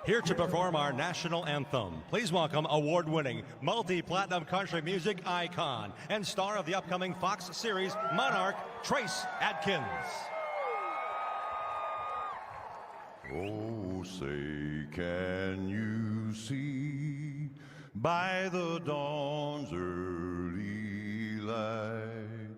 Here to perform our national anthem, please welcome award-winning, multi-platinum country music icon and star of the upcoming Fox series Monarch, Trace Adkins. Oh, say, can you see by the dawn's early light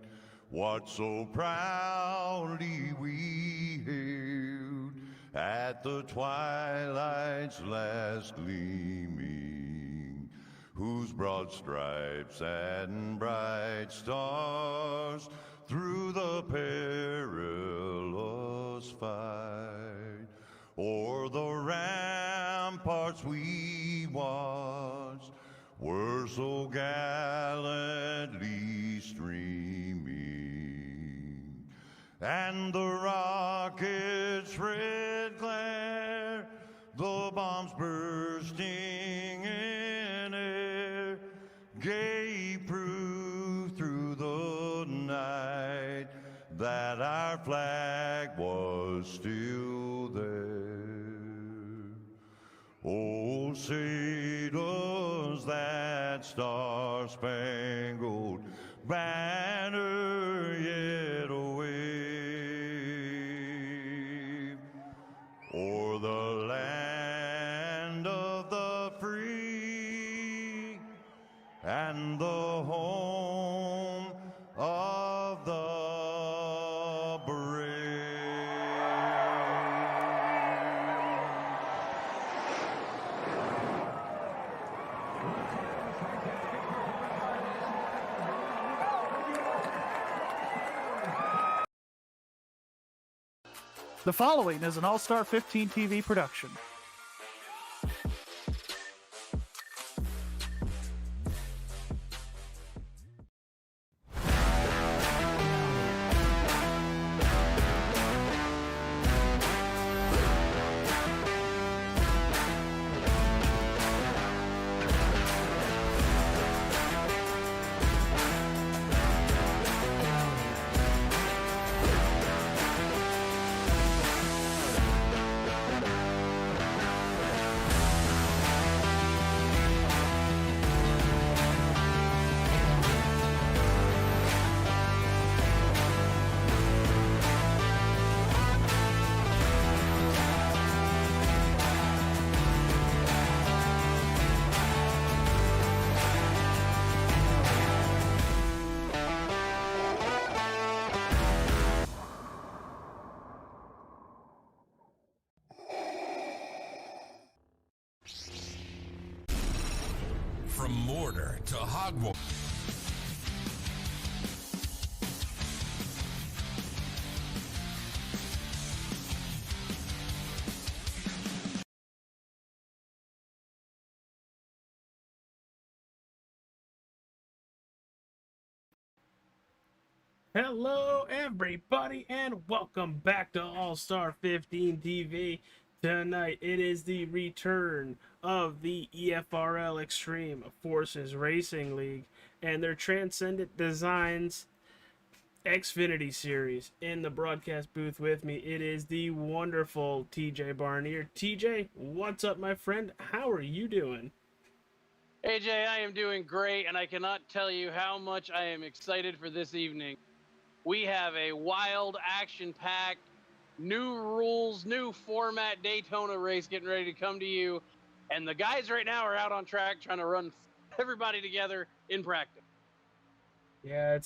what so proudly we hailed at the twilight's last gleaming, whose broad stripes and bright stars through the perilous fight o'er the ramparts we watched were so gallantly streaming, and the rocket's red glare, the bombs bursting in air, gave proof through the night that our flag was still there. Oh, say does that star-spangled banner yet wave o'er the land of the free and the home of the brave. The following is an All-Star 15 TV production. From mortar to Hogwarts. Hello, everybody, and welcome back to All-Star 15 TV. Tonight, it is the return of the EFRL Extreme Forces Racing League and their Transcendent Designs Xfinity series. In the broadcast booth with me, it is the wonderful TJ Barnier. TJ, what's up, my friend? How are you doing? AJ, I am doing great, and I cannot tell you how much I am excited for this evening. We have a wild, action-packed, new rules, new format Daytona race getting ready to come to you. And the guys right now are out on track trying to run everybody together in practice. Yeah,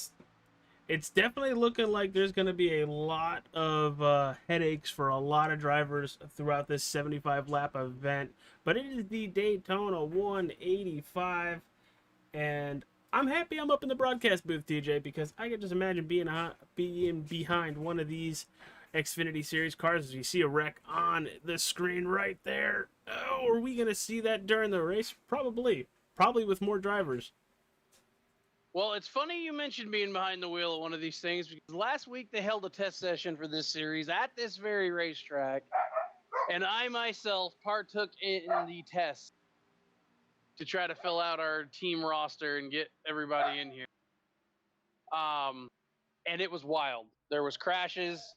it's definitely looking like there's going to be a lot of headaches for a lot of drivers throughout this 75-lap event. But it is the Daytona 185, and I'm happy I'm up in the broadcast booth, TJ, because I can just imagine being behind one of these Xfinity Series cars as you see a wreck on the screen right there. Oh, are we going to see that during the race? Probably with more drivers. Well, it's funny you mentioned being behind the wheel of one of these things, because last week they held a test session for this series at this very racetrack, and I myself partook in the test to try to fill out our team roster and get everybody in here. And it was wild. There was crashes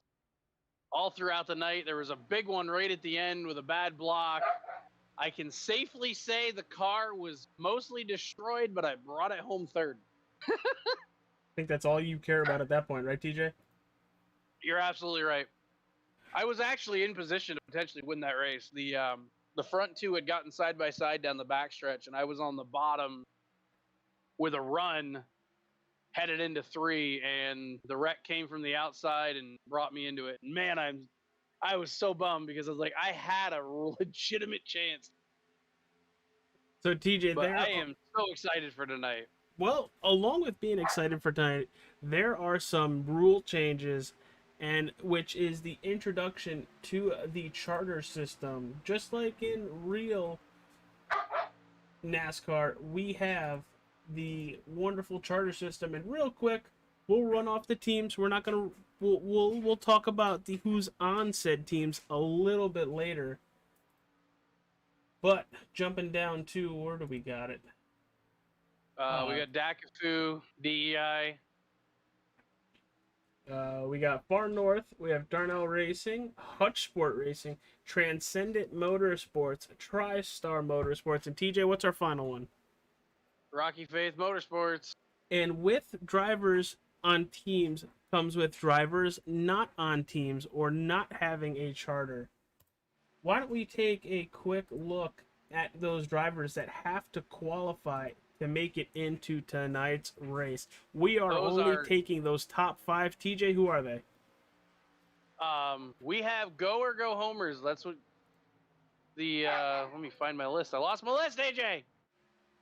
all throughout the night. There was a big one right at the end with a bad block. I can safely say the car was mostly destroyed, but I brought it home third. I think that's all you care about at that point, right, TJ? You're absolutely right. I was actually in position to potentially win that race. The front two had gotten side by side down the backstretch, and I was on the bottom with a run headed into 3, and the wreck came from the outside and brought me into it. And man, I was so bummed because I was like, I had a legitimate chance. So TJ, But I am so excited for tonight. well, along with being excited for tonight, there are some rule changes, and which is the introduction to the charter system. Just like in real NASCAR, we have the wonderful charter system. And real quick, we'll run off the teams. We're not gonna. We'll talk about the who's on said teams a little bit later. But jumping down to where do we got it? We got Dakafu, DEI. We got Far North. We have Darnell Racing, Hutch Sport Racing, Transcendent Motorsports, TriStar Motorsports, and TJ, what's our final one? Rocky Faith Motorsports. And with drivers on teams comes with drivers not on teams or not having a charter. Why don't we take a quick look at those drivers that have to qualify to make it into tonight's race? We are taking those top 5. TJ, who are they? We have go or go homers. That's what the let me find my list. I lost my list, AJ.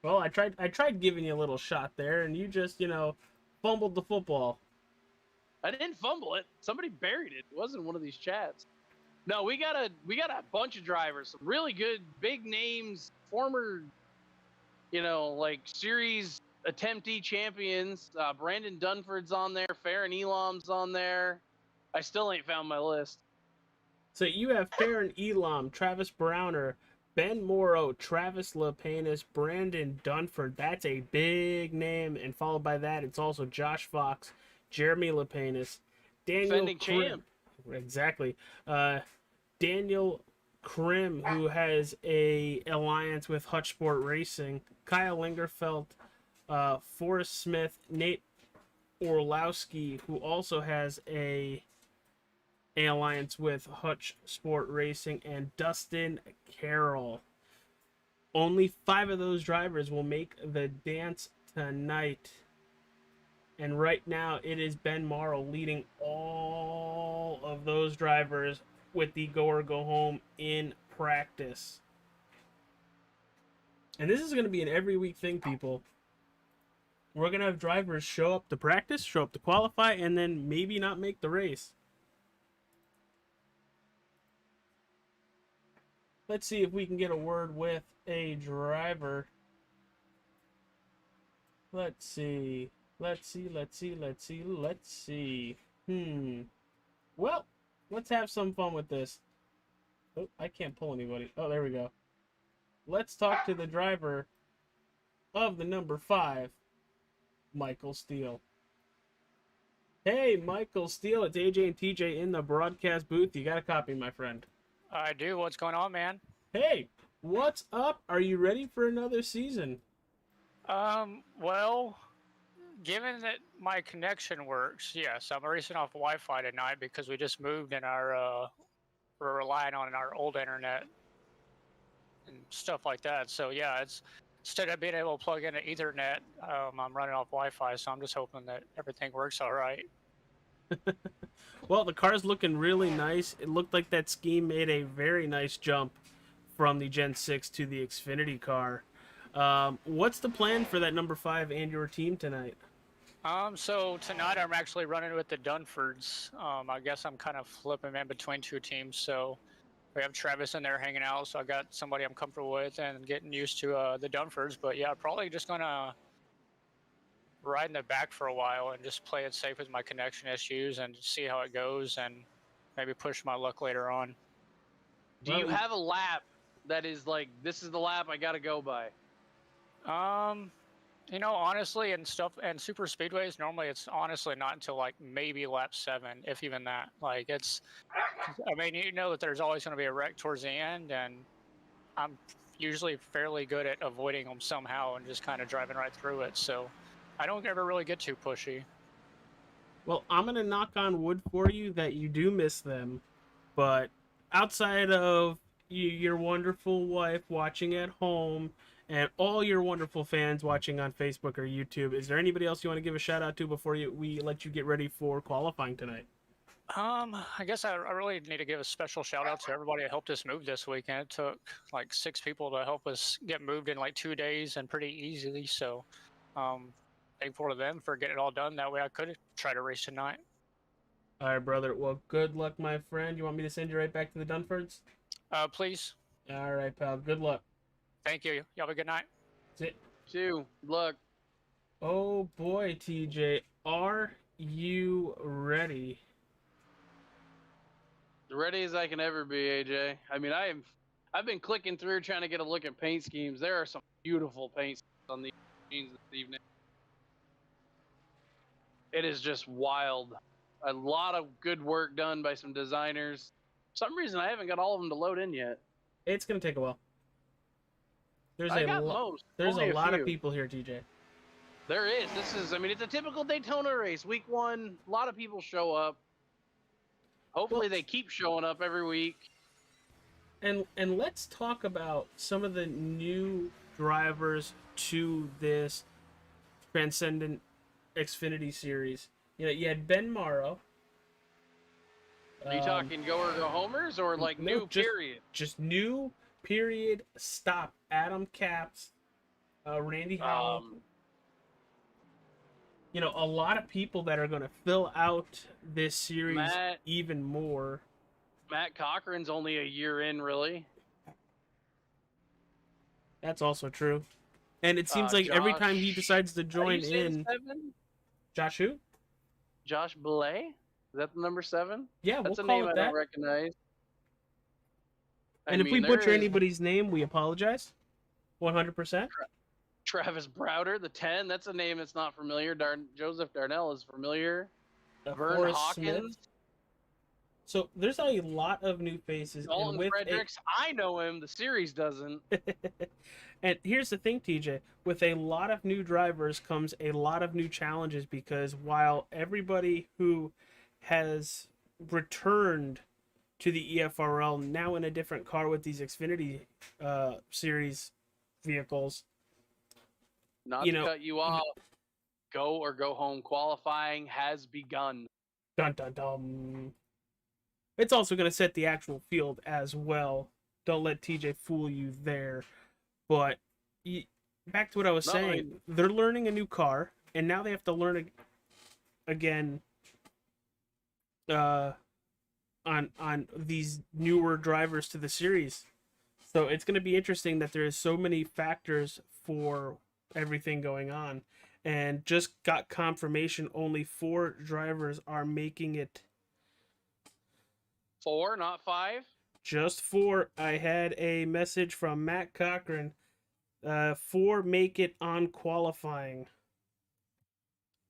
Well, I tried giving you a little shot there, and you just, fumbled the football. I didn't fumble it. Somebody buried it. It wasn't one of these chats. No, we got a bunch of drivers, some really good big names, former, like series attemptee champions. Brandon Dunford's on there, Farron Elam's on there. I still ain't found my list. So you have Farron Elam, Travis Browner, Ben Morrow, Travis Lapanis, Brandon Dunford. That's a big name. And followed by that, it's also Josh Fox, Jeremy Lapanis, Daniel Defending Krim. champ. Exactly. Daniel Krim, who has a alliance with Hutch Sport Racing, Kyle Lingerfeld, Forrest Smith, Nate Orlowski, who also has a alliance with Hutch Sport Racing, and Dustin Carroll. Only 5 of those drivers will make the dance tonight. And right now, it is Ben Morrow leading all of those drivers with the go or go home in practice. And this is going to be an every week thing, people. We're going to have drivers show up to practice, show up to qualify, and then maybe not make the race. Let's see if we can get a word with a driver. Let's see. Well, let's have some fun with this. Oh, I can't pull anybody. Oh, there we go. Let's talk to the driver of the number 5, Michael Steele. Hey, Michael Steele, it's AJ and TJ in the broadcast booth. You got a copy, my friend? I do. What's going on, man? Hey, what's up? Are you ready for another season? Well, given that my connection works, yes, I'm racing off Wi-Fi tonight because we just moved and we're relying on our old internet and stuff like that. So yeah, it's instead of being able to plug in an Ethernet, I'm running off Wi-Fi. So I'm just hoping that everything works all right. Well, the car's looking really nice. It looked like that scheme made a very nice jump from the Gen 6 to the Xfinity car. What's the plan for that number 5 and your team tonight? So tonight I'm actually running with the Dunfords. I guess I'm kind of flipping in between 2 teams. So we have Travis in there hanging out. So I got somebody I'm comfortable with and getting used to the Dunfords. But yeah, probably just gonna ride in the back for a while and just play it safe with my connection issues and see how it goes and maybe push my luck later on. Do you have a lap that is like, this is the lap I gotta go by? Honestly, and super speedways, normally it's honestly not until like maybe lap 7, if even that. Like that there's always going to be a wreck towards the end, and I'm usually fairly good at avoiding them somehow and just kind of driving right through it. So I don't ever really get too pushy. Well, I'm going to knock on wood for you that you do miss them. But outside of your wonderful wife watching at home and all your wonderful fans watching on Facebook or YouTube, is there anybody else you want to give a shout out to before we let you get ready for qualifying tonight? I guess I really need to give a special shout out to everybody that helped us move this weekend. It took like 6 people to help us get moved in like 2 days and pretty easily. So, thankful to them for getting it all done. That way I could try to race tonight. All right, brother. Well, good luck, my friend. You want me to send you right back to the Dunfords? Please. All right, pal. Good luck. Thank you. Y'all have a good night. That's it. Good luck. Oh boy, TJ, are you ready? As ready as I can ever be, AJ. I mean, I've been clicking through trying to get a look at paint schemes. There are some beautiful paint schemes on these machines this evening. It is just wild. A lot of good work done by some designers. For some reason, I haven't got all of them to load in yet. It's gonna take a while. There's I a got lot. most. There's Only a lot few. of people here, TJ. There is. I mean, it's a typical Daytona race. Week 1, a lot of people show up. Hopefully, they keep showing up every week. And let's talk about some of the new drivers to this Transcendent Xfinity series. You know, you had Ben Morrow. Are you talking go or go homers or like no, new period? Just new period. Stop. Adam Capps, Randy Howell. You know, a lot of people that are going to fill out this series even more. Matt Cochran's only a year in, really. That's also true. And it seems like every time he decides to join in... 7? Josh who? Josh Belay? Is that the number 7? Yeah, That's we'll a call name it I that. don't recognize. And if we butcher anybody's name, we apologize. 100%. Travis Browder, the 10, that's a name that's not familiar. Joseph Darnell is familiar. Vern Forrest Hawkins. Smith. So there's a lot of new faces. Dalton and with Fredericks, I know him. The series doesn't. And here's the thing, TJ. With a lot of new drivers comes a lot of new challenges because while everybody who has returned to the EFRL now in a different car with these Xfinity series vehicles, Not to cut you off, go or go home qualifying has begun. Dun dun dun. It's also going to set the actual field as well. Don't let TJ fool you there. But back to what I was saying, they're learning a new car, and now they have to learn again on these newer drivers to the series. So it's going to be interesting that there is so many factors for everything going on. And just got confirmation only 4 drivers are making it. 4, not 5? Just 4. I had a message from Matt Cochran. 4 make it on qualifying.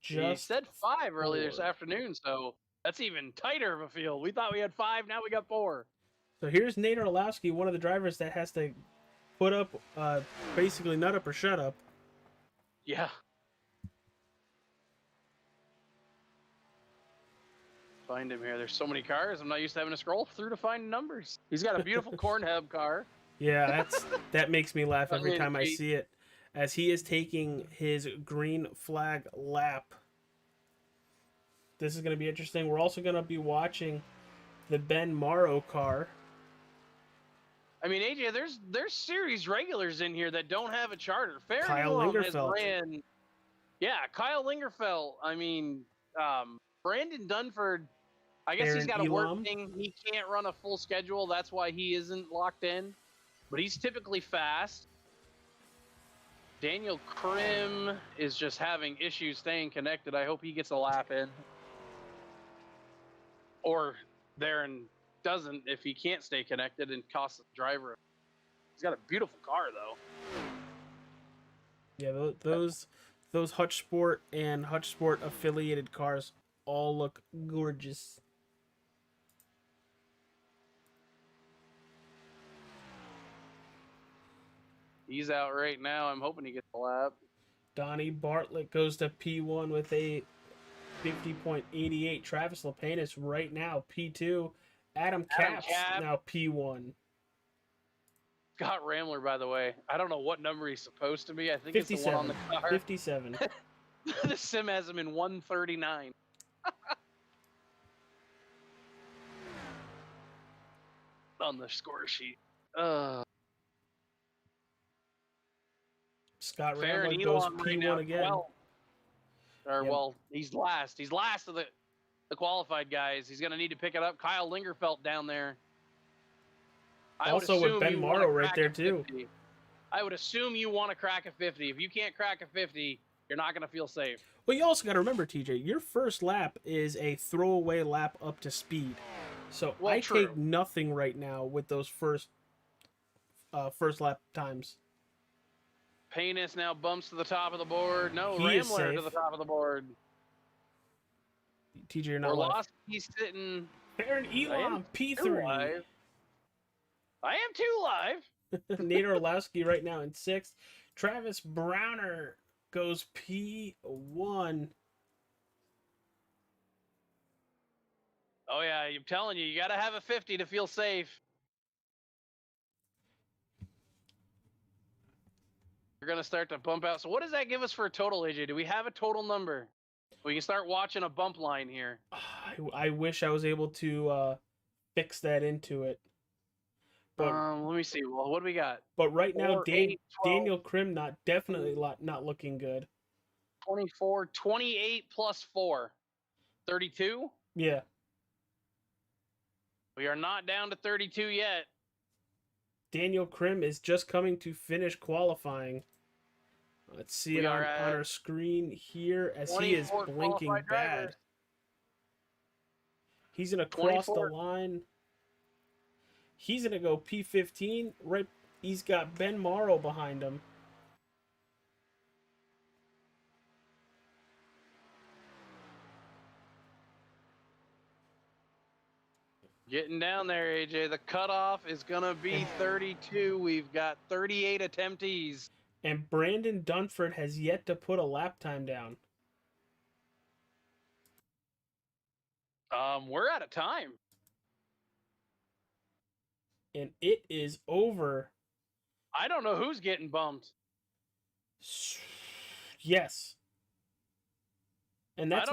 He said 5 earlier this afternoon, so that's even tighter of a field. We thought we had 5, now we got 4. So here's Nate Orlowski, one of the drivers that has to put up basically nut up or shut up. Yeah. Find him here. There's so many cars. I'm not used to having to scroll through to find numbers. He's got a beautiful corn hub car. Yeah, that makes me laugh every time I see it. As he is taking his green flag lap. This is going to be interesting. We're also going to be watching the Ben Morrow car. I mean, AJ, there's series regulars in here that don't have a charter. Kyle Lingerfeld. Yeah, Kyle Lingerfeld. I mean, Brandon Dunford. I guess he's got a work thing. He can't run a full schedule. That's why he isn't locked in. But he's typically fast. Daniel Krim is just having issues staying connected. I hope he gets a lap in. Or Darren doesn't if he can't stay connected and costs the driver. He's got a beautiful car, though. Yeah, those Hutch Sport and Hutch Sport affiliated cars all look gorgeous. He's out right now. I'm hoping he gets a lap. Donnie Bartlett goes to P1 with a 50.88. Travis Lapinus right now P2. Adam Capps now P1. Scott Ramler, by the way. I don't know what number he's supposed to be. I think it's the one on the car. 57. The sim has him in 139. On the score sheet. Scott Fair Ramler and goes Elon P1 right now, again. Well, he's last. He's last of the qualified guys. He's going to need to pick it up. Kyle Lingerfelt down there. Also with Ben Morrow right there, too. I would assume you want to crack a 50. If you can't crack a 50, you're not going to feel safe. Well, you also got to remember, TJ, your first lap is a throwaway lap up to speed. So I take nothing right now with those first lap times. Paynes now bumps to the top of the board. No, He is Ramler to safe. the top of the board. TJ, you're not live. Orlowski's sitting. Baron Elam, P3. I am too live. Nate Orlowski right now in 6th. Travis Browner goes P1. Oh, yeah, I'm telling you, you got to have a 50 to feel safe. You're going to start to bump out. So what does that give us for a total, AJ? Do we have a total number? We can start watching a bump line here. I wish I was able to fix that into it. But, let me see. Well, what do we got? But right now, 4, 8, 12, Daniel Krim definitely not looking good. 24, 28 plus 4. 32? Yeah. We are not down to 32 yet. Daniel Krim is just coming to finish qualifying. Let's see it on our screen here as he is blinking bad. He's going to cross the line. He's going to go P15. Right, he's got Ben Morrow behind him. Getting down there, AJ. The cutoff is going to be 32. We've got 38 attemptees. And Brandon Dunford has yet to put a lap time down. We're out of time. And it is over. I don't know who's getting bumped. Yes. And that's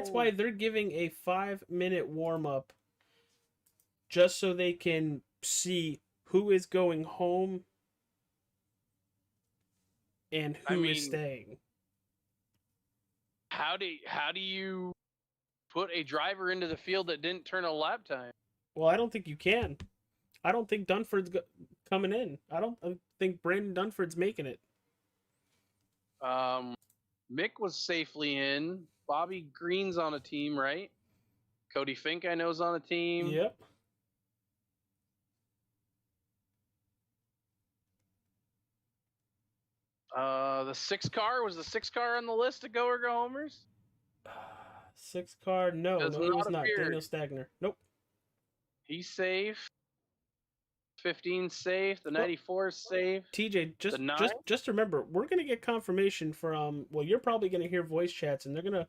why they're giving a 5-minute warm-up just so they can see who is going home and who is staying. How do you put a driver into the field that didn't turn a lap time? Well, I don't think you can. I don't think Dunford's coming in. I think Brandon Dunford's making it. Mick was safely in. Bobby Green's on a team, right? Cody Fink, I know, is on a team. Yep. The 6 car, was the 6 car on the list to go or go homers? 6 car, no, it was not. Daniel Stagner. Nope. He's safe. 15 safe. The 94 is safe. TJ, just remember, we're gonna get confirmation from. Well, you're probably gonna hear voice chats, and they're gonna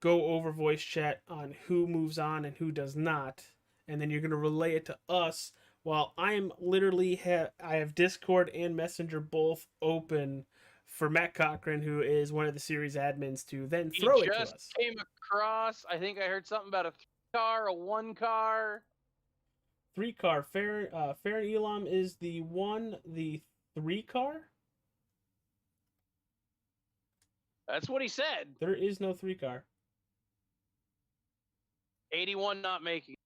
go over voice chat on who moves on and who does not, and then you're gonna relay it to us. While I'm literally I have Discord and Messenger both open for Matt Cochran, who is one of the series admins, to then throw it to us. He just came across. I think I heard something about a 3 car, a 1 car. 3 car. Farron Elam is the 1, the 3 car? That's what he said. There is no 3 car. 81 not making it.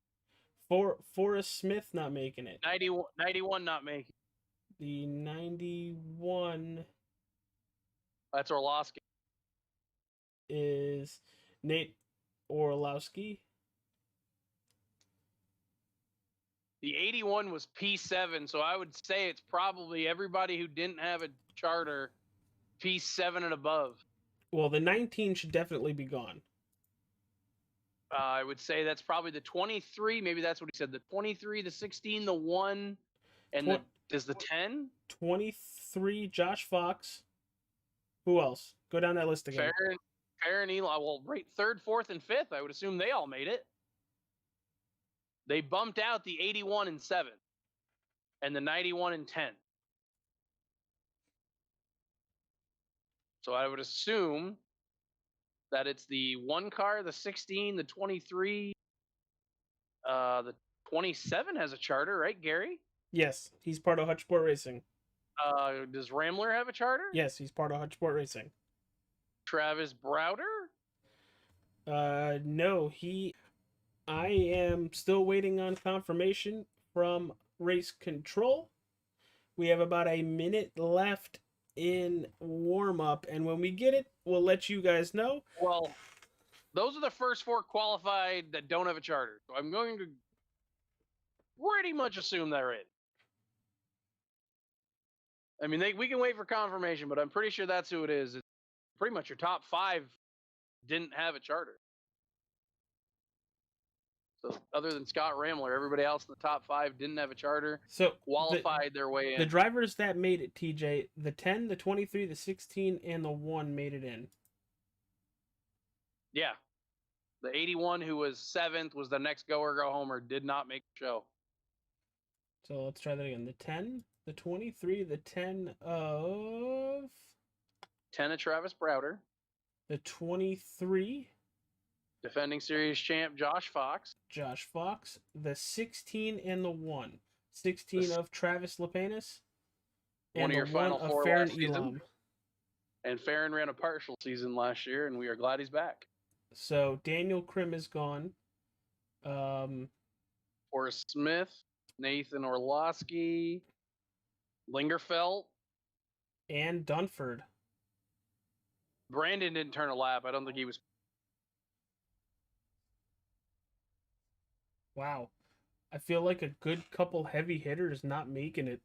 Forrest Smith not making it. 91 not making it. The 91 That's Orlowski. is Nate Orlowski. The 81 was P7, so I would say it's probably everybody who didn't have a charter, P7 and above. Well, the 19 should definitely be gone. I would say that's probably the 23. Maybe that's what he said. The 23, the 16, the 1, and Is the 10? 23, Josh Fox. Who else? Go down that list again. Fair and Eli. Well, right, 3rd, 4th, and 5th. I would assume they all made it. They bumped out the 81 and 7 and the 91 and 10. So I would assume that it's the 1 car, the 16, the 23, the 27 has a charter, right, Gary? Yes, he's part of Hutch Sport Racing. Does Rambler have a charter? Yes, he's part of Hutch Sport Racing. Travis Browder? No, I am still waiting on confirmation from Race Control. We have about a minute left in warm-up, and when we get it, we'll let you guys know. Well, those are the first 4 qualified that don't have a charter. So I'm going to pretty much assume they're in. I mean, we can wait for confirmation, but I'm pretty sure that's who it is. It's pretty much your top 5 didn't have a charter. So other than Scott Ramler, everybody else in the top 5 didn't have a charter. So Qualified their way in. The drivers that made it, TJ, the 10, the 23, the 16, and the 1 made it in. Yeah. The 81, who was 7th, was the next go or go homer, did not make the show. So let's try that again. The 10, the 23, the 10 of... 10 of Travis Browder. The 23... Defending series champ Josh Fox. Josh Fox. The 16 and the 1. 16 of Travis Lapanis. One of your final 4 Farron last season. Elam. And Farron ran a partial season last year, and we are glad he's back. So Daniel Krim is gone. Forrest Smith, Nathan Orlowski, Lingerfeld, and Dunford. Brandon didn't turn a lap. I don't think he was. Wow. I feel like a good couple heavy hitters not making it.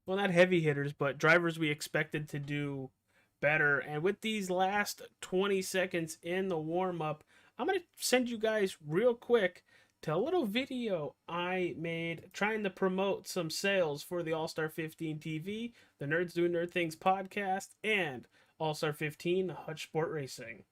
Well, not heavy hitters, but drivers we expected to do better. And with these last 20 seconds in the warm-up, I'm going to send you guys real quick to a little video I made trying to promote some sales for the All-Star 15 TV, the Nerds Doing Nerd Things podcast, and All-Star 15 Hutch Sport Racing.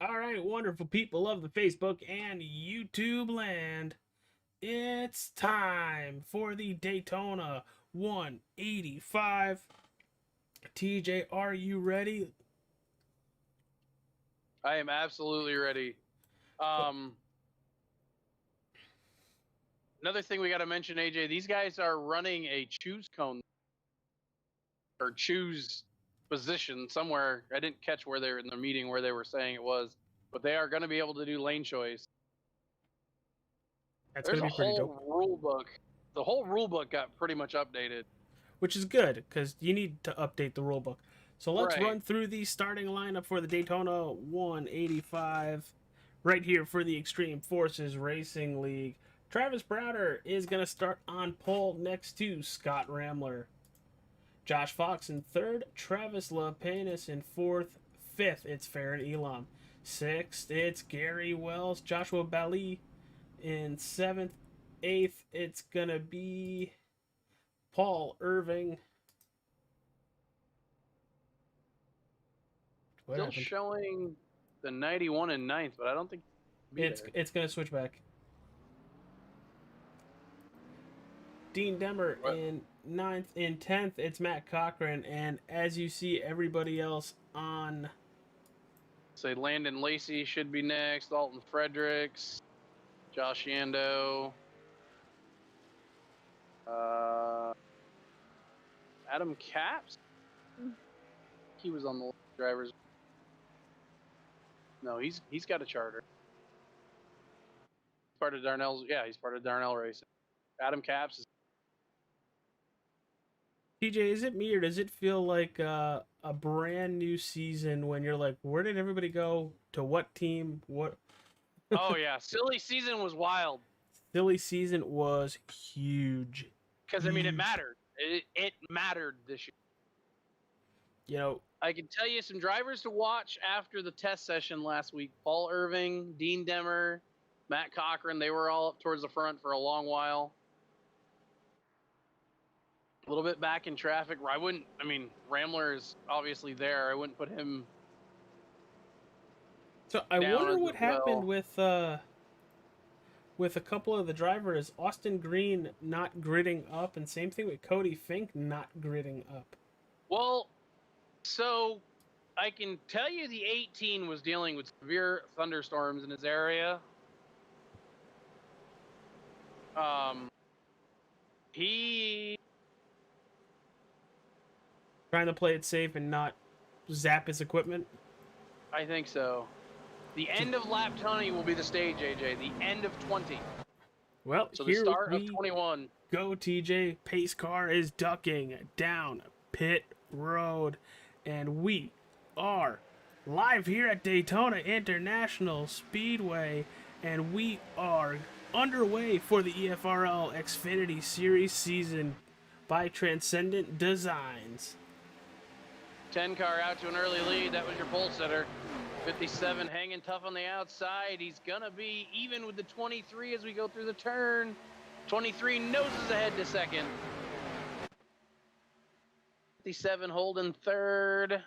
All right, wonderful people of the Facebook and YouTube land. It's time for the Daytona 185. TJ, are you ready? I am absolutely ready. Another thing we got to mention, AJ, these guys are running a choose cone or choose position somewhere. I didn't catch where they were in the meeting where they were saying it was, but they are going to be able to do lane choice. That's There's going to be pretty dope. Rule book. The whole rule book got pretty much updated, which is good because you need to update the rule book. So let's Right. run through the starting lineup for the Daytona 185 right here for the Extreme Forces Racing League. Travis Browder is going to start on pole next to Scott Ramler. Josh Fox in 3rd, Travis Lapanis in 4th, 5th, it's Farron Elam. 6th, it's Gary Wells. Joshua Bali in 7th, 8th, it's going to be Paul Irving. What Still happened? showing the 91 and 9th, but I don't think it's going to switch back. Dean Demmer in 9th. In 10th, it's Matt Cochran. And as you see, everybody else on... Say Landon Lacey should be next. Alton Fredericks. Josh Yando. Adam Capps? He was on the drivers. No, he's got a charter. Part of Darnell's. Yeah, he's part of Darnell Racing. Adam Capps is... TJ, is it me or does it feel like a brand new season when you're like, where did everybody go? To what team? What? Oh yeah, silly season was wild. Silly season was huge. Because I mean, it Huge. mattered. It mattered this year. You know, I can tell you some drivers to watch after the test session last week. Paul Irving, Dean Demmer, Matt Cochran, they were all up towards the front for a long while. A little bit back in traffic. Rambler is obviously there. I wouldn't put him so I down wonder as what happened well. with a couple of the drivers. Austin Green not gridding up, and same thing with Cody Fink not gridding up. Well, so I can tell you the 18 was dealing with severe thunderstorms in his area. He Trying to play it safe and not zap his equipment. I think so. The end of lap 20 will be the stage, AJ. The end of 20. Well, So the here start we of 21. go, TJ. Pace car is ducking down pit road, and we are live here at Daytona International Speedway, and we are underway for the EFRL Xfinity Series season by Transcendent Designs. 10 car out to an early lead. That was your pole sitter. 57 hanging tough on the outside. He's going to be even with the 23 as we go through the turn. 23 noses ahead to second. 57 holding third.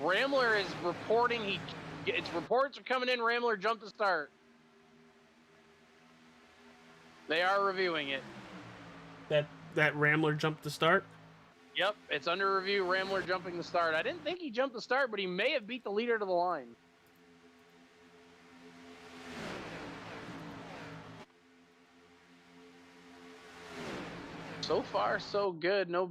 Rambler is reporting its reports are coming in. Rambler jumped to start. They are reviewing it. That Rambler jumped to start. Yep, it's under review. Rambler jumping the start. I didn't think he jumped the start, but he may have beat the leader to the line. So far, so good. No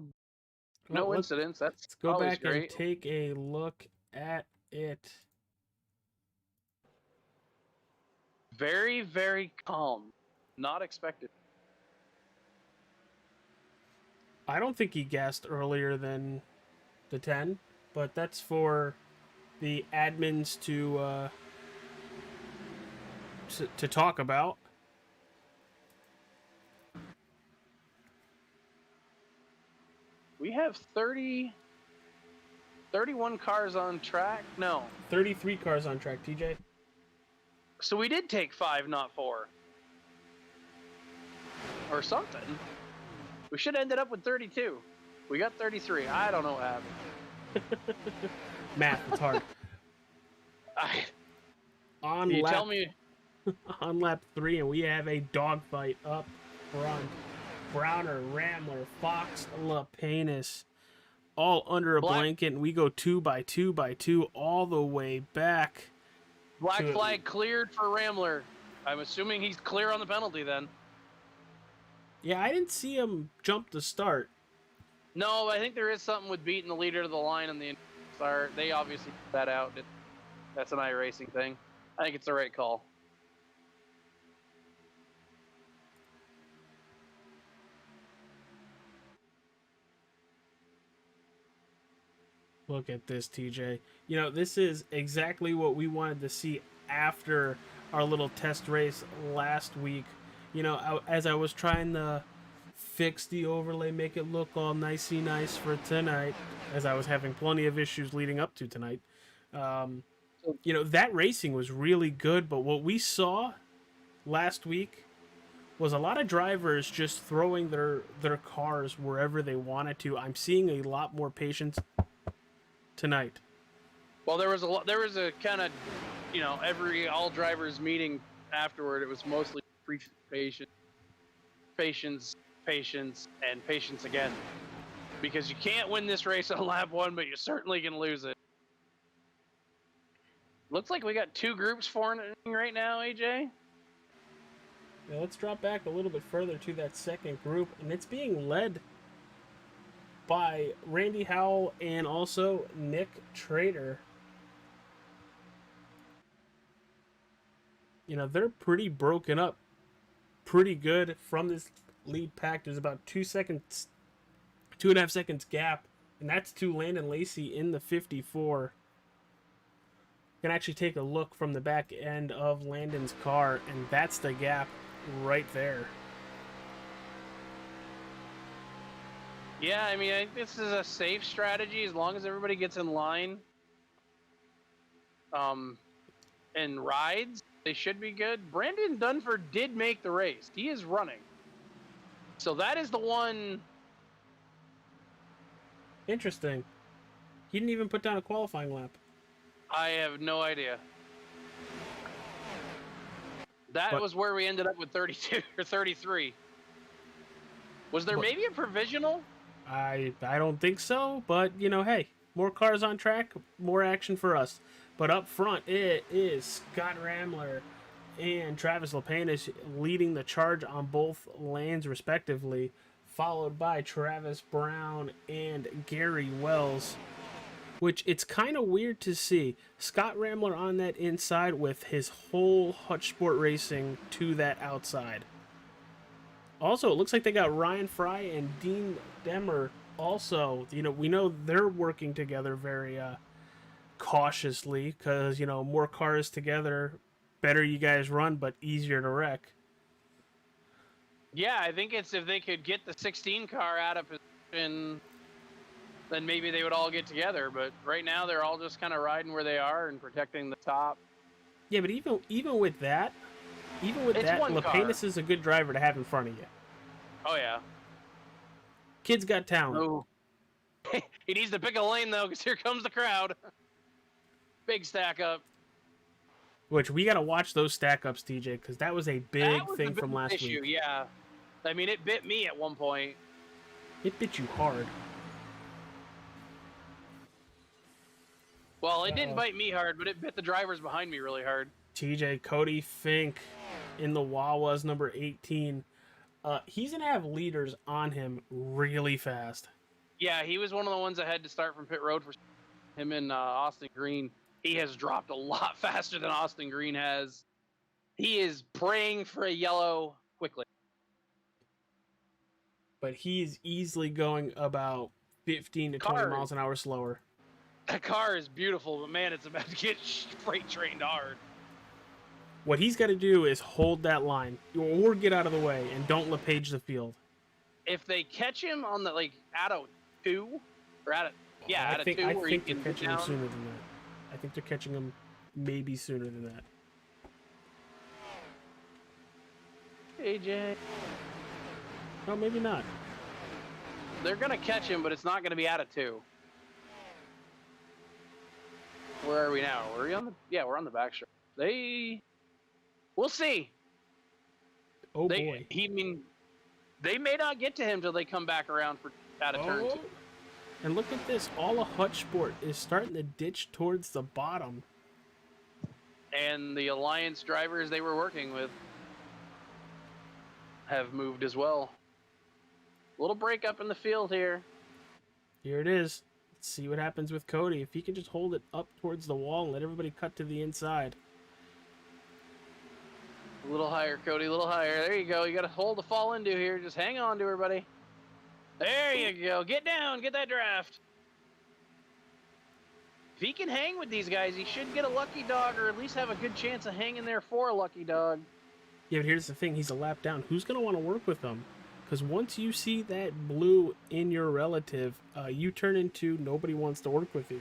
incidents. Let's go always back great. and take a look at it. Very, very calm. Not expected. I don't think he gassed earlier than the 10, but that's for the admins to talk about. We have 31 cars on track. No. 33 cars on track, TJ. So we did take 5, not 4. Or something. We should have ended up with 32. We got 33. I don't know what happened. Math, it's hard. On you lap, tell me. on lap 3, and we have a dogfight up front. Browner, Rambler, Fox, Lapenis, all under a blanket, and we go 2 by 2 by 2 all the way back. Black flag cleared for Rambler. I'm assuming he's clear on the penalty then. Yeah, I didn't see him jump to start. No, I think there is something with beating the leader to the line on the start. They obviously put that out. That's an iRacing thing. I think it's the right call. Look at this, TJ. You know, this is exactly what we wanted to see after our little test race last week. You know, as I was trying to fix the overlay, make it look all nicey nice for tonight, as I was having plenty of issues leading up to tonight. You know, that racing was really good, but what we saw last week was a lot of drivers just throwing their cars wherever they wanted to. I'm seeing a lot more patience tonight. Well, there was a kind of, you know, all drivers meeting afterward. It was mostly patience, and patience again. Because you can't win this race on lap 1, but you certainly can lose it. Looks like we got 2 groups forming right now, AJ. Yeah, let's drop back a little bit further to that second group, and it's being led by Randy Howell and also Nick Trader. You know, they're pretty broken up, pretty good from this lead pack. There's about 2.5 seconds gap, and that's to Landon Lacey in the 54. You can actually take a look from the back end of Landon's car, and that's the gap right there. Yeah, I mean, I think this is a safe strategy as long as everybody gets in line. And rides, they should be good. Brandon Dunford did make the race. He is running. So that is the one. Interesting. He didn't even put down a qualifying lap. I have no idea. That was where we ended up with 32 or 33. Was there maybe a provisional? I don't think so, but, you know, hey, more cars on track, more action for us. But up front, it is Scott Ramler and Travis Lapanish leading the charge on both lanes, respectively, followed by Travis Brown and Gary Wells, which it's kind of weird to see. Scott Ramler on that inside with his whole Hutch Sport Racing to that outside. Also, it looks like they got Ryan Fry and Dean Demmer also. You know, we know they're working together very cautiously because, you know, more cars together, better you guys run, but easier to wreck. Yeah, I think it's if they could get the 16 car out of position, then maybe they would all get together. But right now, they're all just kind of riding where they are and protecting the top. Yeah, but even with that, Lapanish is a good driver to have in front of you. Oh, yeah. Kid's got talent. Oh. He needs to pick a lane, though, because here comes the crowd. Big stack up. Which we got to watch those stack ups, TJ, because that was a big thing from last week. Yeah. I mean, it bit me at one point. It bit you hard. Well, it didn't bite me hard, but it bit the drivers behind me really hard. TJ, Cody Fink in the Wawas number 18. He's going to have leaders on him really fast. Yeah, he was one of the ones that had to start from pit road for him and Austin Green. He has dropped a lot faster than Austin Green has. He is praying for a yellow quickly. But he's easily going about 15 to 20 miles an hour slower. That car is beautiful, but man, it's about to get freight trained hard. What he's got to do is hold that line or get out of the way and don't LePage the field. If they catch him on the, like, out of 2, or out of, yeah, out of 2, I where think you they're can catching him sooner than that. I think they're catching him maybe sooner than that. AJ. No, maybe not. They're going to catch him, but it's not going to be out of 2. Where are we now? Are we on the? Yeah, we're on the back stretch. We'll see. Oh boy. They may not get to him till they come back around for out of turn 2. And look at this. All of Hutch Sport is starting to ditch towards the bottom. And the Alliance drivers they were working with have moved as well. A little break up in the field here. Here it is. Let's see what happens with Cody. If he can just hold it up towards the wall and let everybody cut to the inside. A little higher, Cody, a little higher. There you go. You got a hole to fall into here. Just hang on to her, buddy. There you go. Get down. Get that draft. If he can hang with these guys, he should get a lucky dog or at least have a good chance of hanging there for a lucky dog. Yeah, but here's the thing. He's a lap down. Who's going to want to work with him? Because once you see that blue in your relative, you turn into nobody wants to work with you.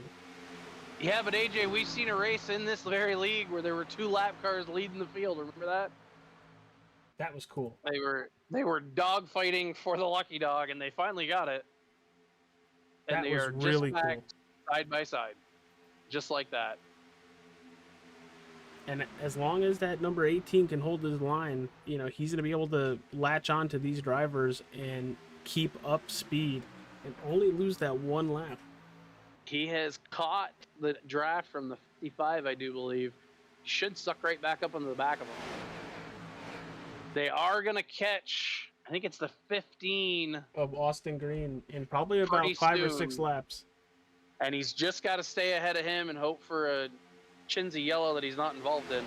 Yeah, but AJ, we've seen a race in this very league where there were 2 lap cars leading the field. Remember that? That was cool. They were dog fighting for the lucky dog, and they finally got it. And That they was are really just cool. side by side, just like that. And as long as that number 18 can hold his line, you know, he's going to be able to latch on to these drivers and keep up speed and only lose that 1 lap. He has caught the draft from the 55, I do believe. Should suck right back up onto the back of him. They are going to catch, I think it's the 15. Of Austin Green in probably about Pretty 5 or soon. 6 laps. And he's just got to stay ahead of him and hope for a Chinsey yellow that he's not involved in.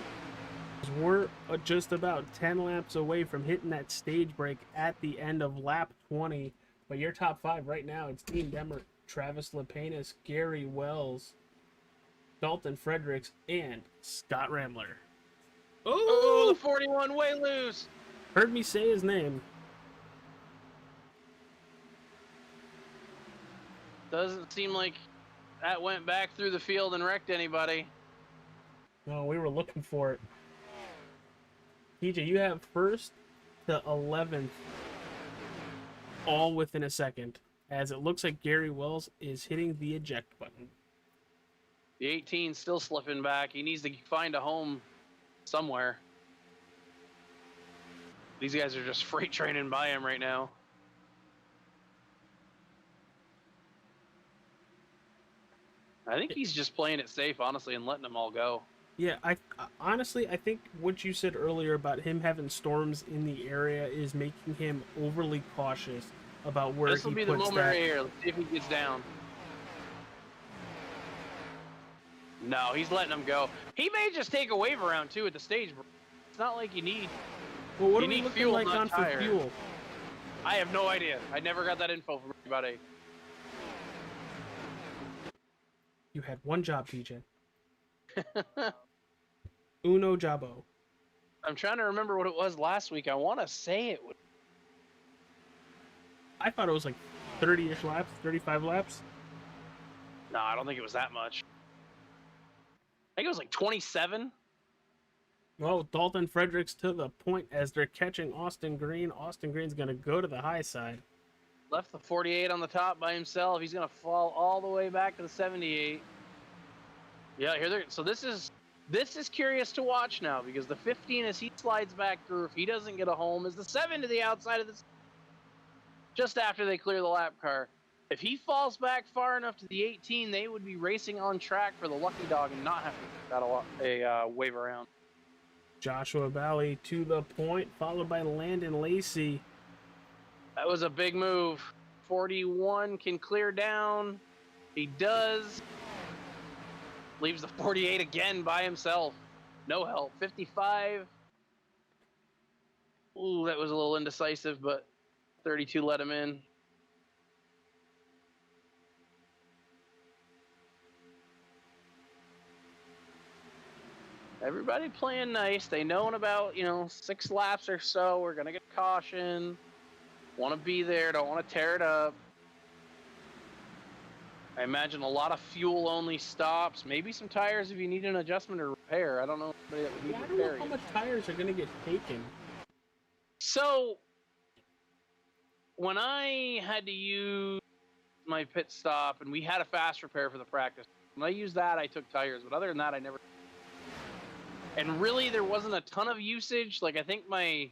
we're just about 10 laps away from hitting that stage break at the end of lap 20. But your top 5 right now, it's Dean Demert, Travis Lepanis, Gary Wells, Dalton Fredericks, and Scott Ramler. Oh, the 41 way loose. Heard me say his name. Doesn't seem like that went back through the field and wrecked anybody. No, we were looking for it. TJ, you have first to 11th all within a second, as it looks like Gary Wells is hitting the eject button. The 18 still slipping back. He needs to find a home somewhere. These guys are just freight training by him right now. I think he's just playing it safe, honestly, and letting them all go. Yeah, I honestly, I think what you said earlier about him having storms in the area is making him overly cautious about where he puts that. This will be the moment right here. Let's see if he gets down. No, he's letting him go. He may just take a wave around, too, at the stage. It's not like you need... Well, what you are we need looking fuel, like not on tire. for fuel? I have no idea. I never got that info from anybody. You had one job, TJ. Uno jabo. I'm trying to remember what it was last week. I want to say it would... I thought it was like 30-ish laps, 35 laps. No, I don't think it was that much. I think it was like 27. Well, Dalton Fredericks to the point as they're catching Austin Green. Austin Green's going to go to the high side. Left the 48 on the top by himself. He's going to fall all the way back to the 78. Yeah, here they're... So this is curious to watch now, because the 15, as he slides back through, if he doesn't get a home, is the 7 to the outside of this, just after they clear the lap car. If he falls back far enough to the 18, they would be racing on track for the lucky dog and not have to get a wave around. Joshua Bally to the point, followed by Landon Lacey. That was a big move. 41 can clear down. He does. Leaves the 48 again by himself. No help. 55. Ooh, that was a little indecisive, but 32 let him in. Everybody playing nice. They know in about, 6 laps or so, we're going to get caution. Want to be there. Don't want to tear it up. I imagine a lot of fuel-only stops. Maybe some tires if you need an adjustment or repair. I don't know anybody that would need I don't know repairing. how much tires are going to get taken. So, when I had to use my pit stop, and we had a fast repair for the practice, when I used that, I took tires. But other than that, I never... And really, there wasn't a ton of usage. Like, I think my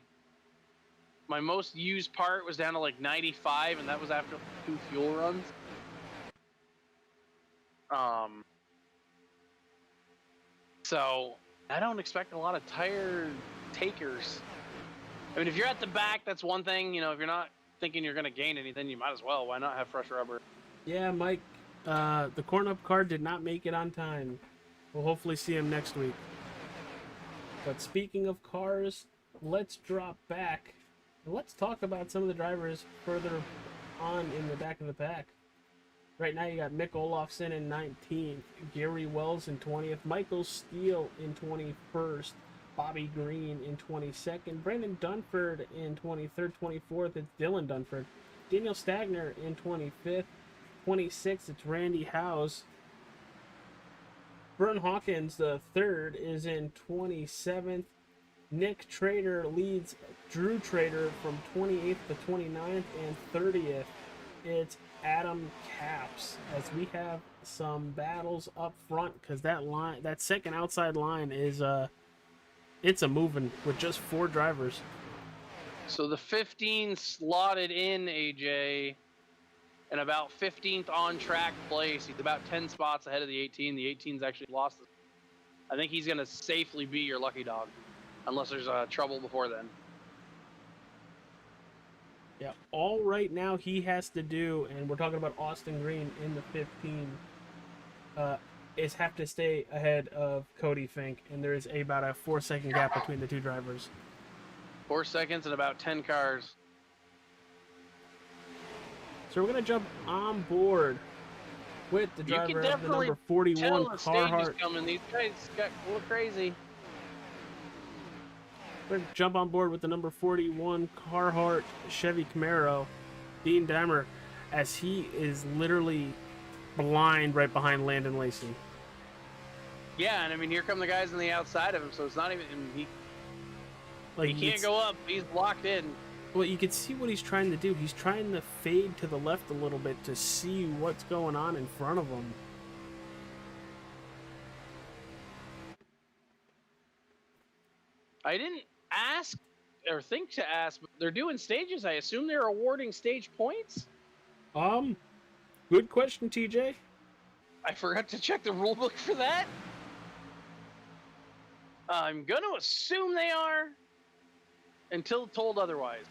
most used part was down to like 95, and that was after 2 fuel runs. So I don't expect a lot of tire takers. I mean, if you're at the back, that's one thing. If you're not thinking you're going to gain anything, you might as well. Why not have fresh rubber? Yeah, Mike, the corn-up car did not make it on time. We'll hopefully see him next week. But speaking of cars, let's drop back. Let's talk about some of the drivers further on in the back of the pack. Right now you got Mick Olofsson in 19th, Gary Wells in 20th, Michael Steele in 21st, Bobby Green in 22nd, Brandon Dunford in 23rd, 24th, it's Dylan Dunford, Daniel Stagner in 25th, 26th, it's Randy Howes, Vern Hawkins, the third, is in 27th, Nick Trader leads Drew Trader from 28th to 29th, and 30th, it's Adam Capps, as we have some battles up front, because that second outside line is it's a moving with just 4 drivers. So the 15 slotted in, AJ, and about 15th on track place. He's about 10 spots ahead of the 18. The 18's actually lost. I think he's going to safely be your lucky dog, unless there's trouble before then. Yeah, all right now he has to do, and we're talking about Austin Green in the 15, is have to stay ahead of Cody Fink, and there is about a 4-second gap between the two drivers. 4 seconds and about 10 cars. So we're gonna jump on board with the You can driver of the definitely number 41 tell the stage is Carhartt. coming. These guys got a little crazy. We're gonna jump on board with the number 41 Carhartt Chevy Camaro, Dean Dahmer, as he is literally blind right behind Landon Lacey. Yeah, and I mean, here come the guys on the outside of him, so it's not even he Like can't it's- go up. He's blocked in. Well, you can see what he's trying to do. He's trying to fade to the left a little bit to see what's going on in front of him. I didn't ask or think to ask, but they're doing stages. I assume they're awarding stage points. Good question, TJ. I forgot to check the rule book for that. I'm going to assume they are until told otherwise.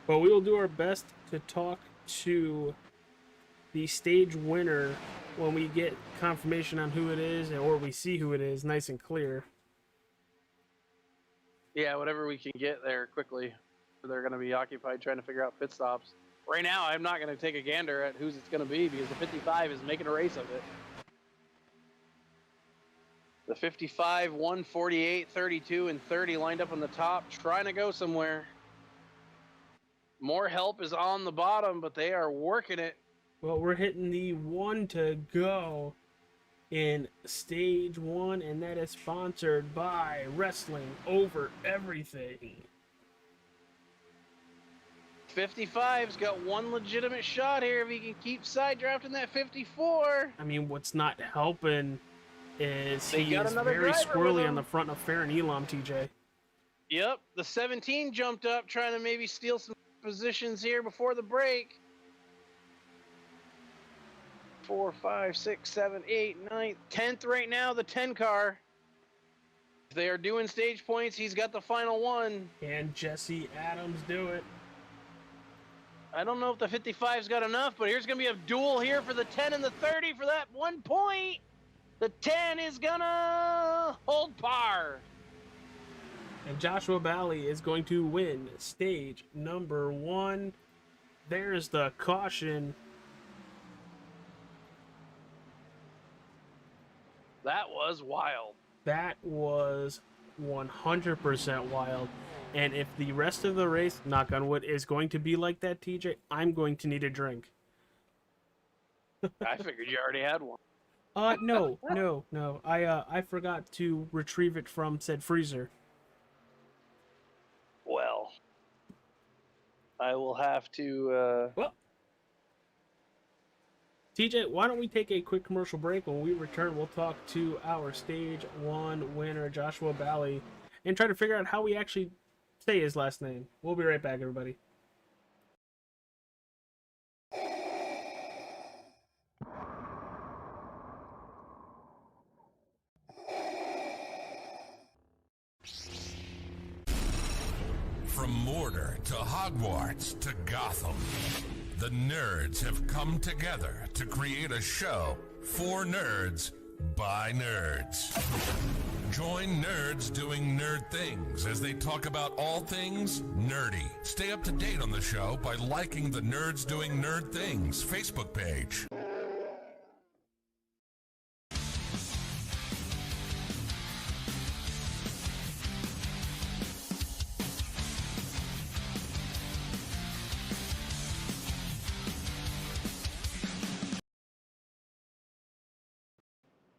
But we will do our best to talk to the stage winner when we get confirmation on who it is, or we see who it is nice and clear. Yeah, whatever we can get there quickly. They're going to be occupied trying to figure out pit stops. Right now, I'm not going to take a gander at whose it's going to be because the 55 is making a race of it. The 55, 148, 32, and 30 lined up on the top, trying to go somewhere. More help is on the bottom, but they are working it. Well, we're hitting the 1 to go in stage 1, and that is sponsored by Wrestling Over Everything. 55's got one legitimate shot here if he can keep side drafting that 54. I mean, what's not helping is They he got is another very driver with squirrely him. on the front of Farron Elam, TJ. Yep, the 17 jumped up, trying to maybe steal some positions here before the break. 4, 5, 6, 7, 8, 9, 10th right now, the 10 car. If they are doing stage points, he's got the final one. Can Jesse Adams do it? I don't know if the 55's got enough, but here's going to be a duel here for the 10 and the 30 for that 1 point. The 10 is going to hold par. And Joshua Bally is going to win stage number 1. There's the caution. That was wild. That was 100% wild. And if the rest of the race, knock on wood, is going to be like that, TJ, I'm going to need a drink. I figured you already had one. No. I forgot to retrieve it from said freezer. Well, I will have to... Well, TJ, why don't we take a quick commercial break? When we return, we'll talk to our stage 1 winner, Joshua Bally, and try to figure out how we actually say his last name. We'll be right back, everybody. From Mordor to Hogwarts to Gotham, the nerds have come together to create a show for nerds by nerds. Join nerds doing nerd things as they talk about all things nerdy. Stay up to date on the show by liking the Nerds Doing Nerd Things Facebook page.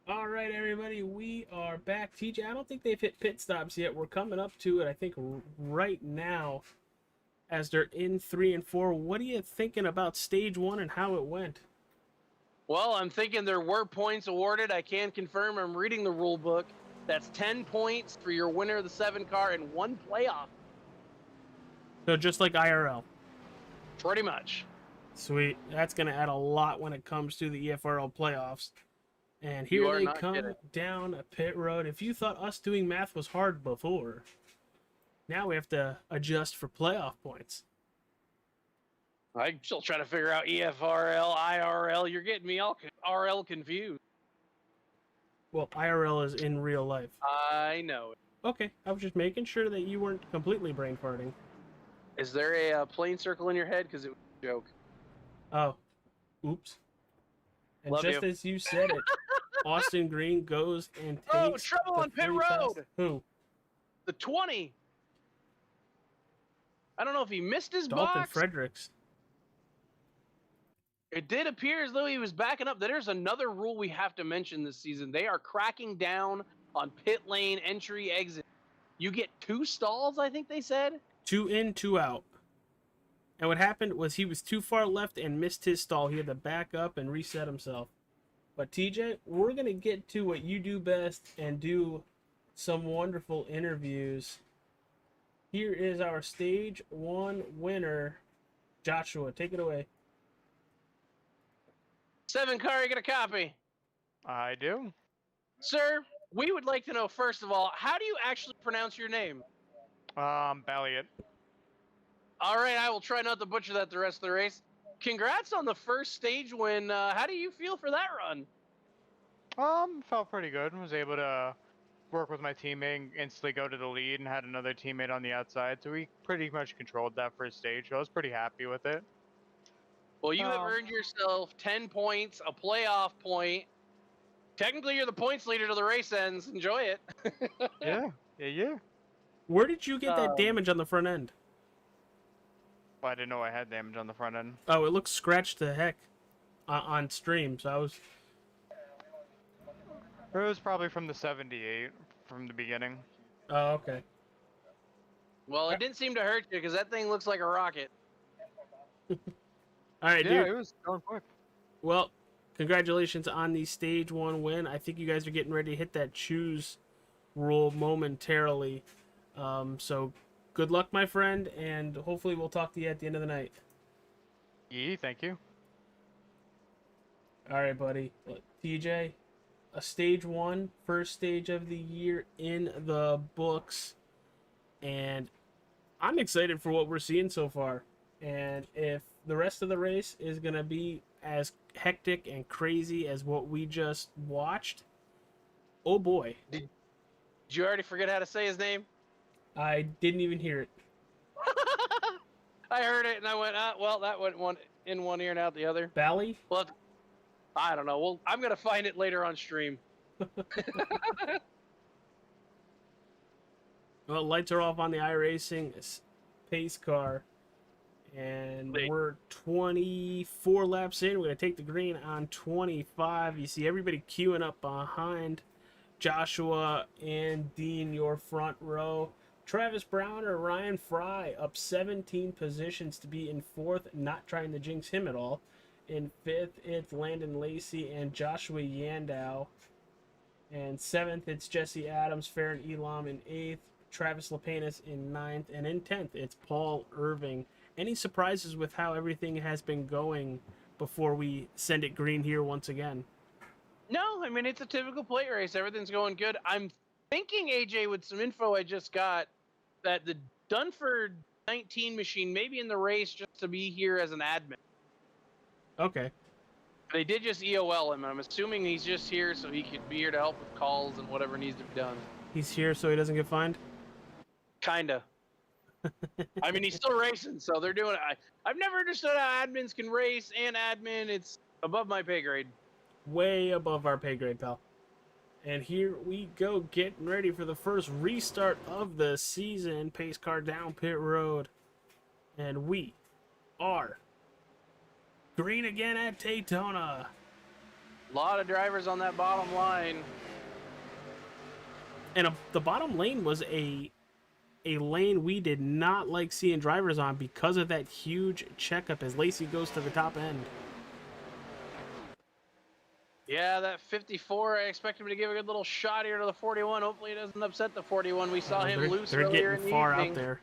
All right, everybody, we are back. TJ, I don't think they've hit pit stops yet. We're coming up to it, I think, right now, as they're in 3 and 4. What are you thinking about stage 1 and how it went? Well, I'm thinking there were points awarded. I can confirm I'm reading the rule book. That's 10 points for your winner of the 7 car and 1 playoff. So just like IRL. Pretty much. Sweet. That's going to add a lot when it comes to the EFRL playoffs. And here You are they not come kidding. down a pit road. If you thought us doing math was hard before, now we have to adjust for playoff points. I'm still trying to figure out EFRL, IRL. You're getting me all RL confused. Well, IRL is in real life. I know it. Okay, I was just making sure that you weren't completely brain farting. Is there a plane circle in your head? Because it was a joke. Oh, oops. And Love just you. as you said it, Austin Green goes and takes Oh, trouble the on pit free pass. road! Who? The 20. I don't know if he missed his Dalton box. Fredericks. It did appear as though he was backing up. There's another rule we have to mention this season. They are cracking down on pit lane entry exit. You get 2 stalls, I think they said. 2 in, 2 out. And what happened was he was too far left and missed his stall. He had to back up and reset himself. But TJ, we're going to get to what you do best and do some wonderful interviews. Here is our stage 1 winner, Joshua. Take it away. 7 car, you get a copy. I do. Sir, we would like to know, first of all, how do you actually pronounce your name? Balliot. All right, I will try not to butcher that the rest of the race. Congrats on the first stage win. How do you feel for that run? Felt pretty good. Was able to work with my teammate and instantly go to the lead and had another teammate on the outside. So we pretty much controlled that first stage. So I was pretty happy with it. Well, you have earned yourself 10 points, a playoff point. Technically, you're the points leader till the race ends. Enjoy it. Yeah. Where did you get that damage on the front end? Well, I didn't know I had damage on the front end. Oh, it looks scratched to heck on stream. So I was... It was probably from the 78 from the beginning. Oh, okay. Well, it didn't seem to hurt you because that thing looks like a rocket. All right, Yeah, dude. it was going quick. Well, congratulations on the stage 1 win. I think you guys are getting ready to hit that choose rule momentarily. So good luck, my friend, and hopefully we'll talk to you at the end of the night. Yeah, thank you. All right, buddy. TJ, a stage 1, first stage of the year in the books, and I'm excited for what we're seeing so far. And if the rest of the race is going to be as hectic and crazy as what we just watched, oh boy. Did you already forget how to say his name? I didn't even hear it. I heard it and I went, well, that went one ear and out the other. Bally? Well, I don't know. Well, I'm going to find it later on stream. Well, lights are off on the iRacing pace car. And we're 24 laps in. We're going to take the green on 25. You see everybody queuing up behind Joshua and Dean, your front row. Travis Brown or Ryan Fry up 17 positions to be in 4th. Not trying to jinx him at all. In 5th, it's Landon Lacey and Joshua Yandow. And 7th, it's Jesse Adams, Farron Elam in 8th. Travis Lapenas in 9th. And in 10th, it's Paul Irving. Any surprises with how everything has been going before we send it green here once again? No, I mean, it's a typical plate race. Everything's going good. I'm thinking, AJ, with some info I just got, that the Dunford 19 machine may be in the race just to be here as an admin. Okay. They did just EOL him, and I'm assuming he's just here so he could be here to help with calls and whatever needs to be done. He's here so he doesn't get fined? Kinda. I mean, he's still racing, so they're doing it. I've never understood how admins can race and admin. It's above my pay grade. Way above our pay grade, pal. And here we go, getting ready for the first restart of the season. Pace car down pit road. And we are green again at Daytona. A lot of drivers on that bottom line. And the bottom lane was a lane we did not like seeing drivers on because of that huge checkup as Lacey goes to the top end. Yeah, that 54, I expect him to give a good little shot here to the 41. Hopefully it doesn't upset the 41. We saw him loose They're earlier getting in the far evening. out there.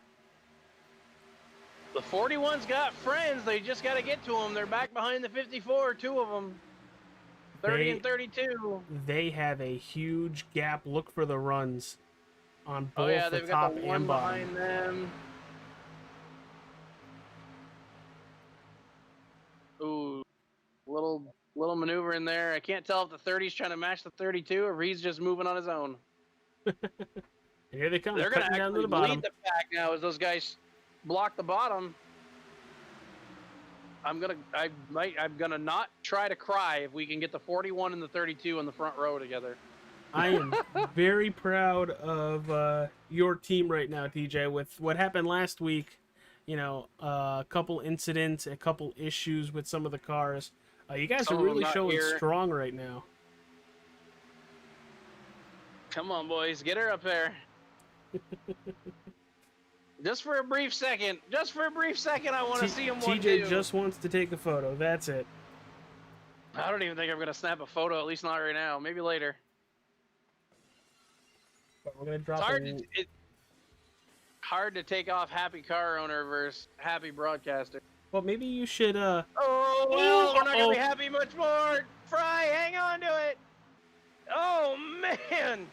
The 41's got friends. They just got to get to them. They're back behind the 54, 2 of them. 30 and 32. They have a huge gap. Look for the runs on both Oh yeah, the they've top got the one and bottom. behind them. Ooh, little maneuver in there. I can't tell if the 30's trying to match the 32 or if he's just moving on his own. Here they come. They're going to cutting down to actually the bottom. lead the pack now as those guys block the bottom. I'm gonna not try to cry if we can get the 41 and the 32 in the front row together. I am very proud of your team right now, TJ. With what happened last week, you know, a couple incidents, a couple issues with some of the cars. You guys Some are of them really not showing here. strong right now. Come on, boys, get her up there. Just for a brief second. Just for a brief second, I want to see him one TJ too. just wants to take a photo. That's it. I don't even think I'm gonna snap a photo. At least not right now. Maybe later. But we're gonna drop It's hard to take off happy car owner versus happy broadcaster. Well, maybe you should. Oh well, we're not gonna be Uh-oh. happy much more. Fry, hang on to it. Oh man!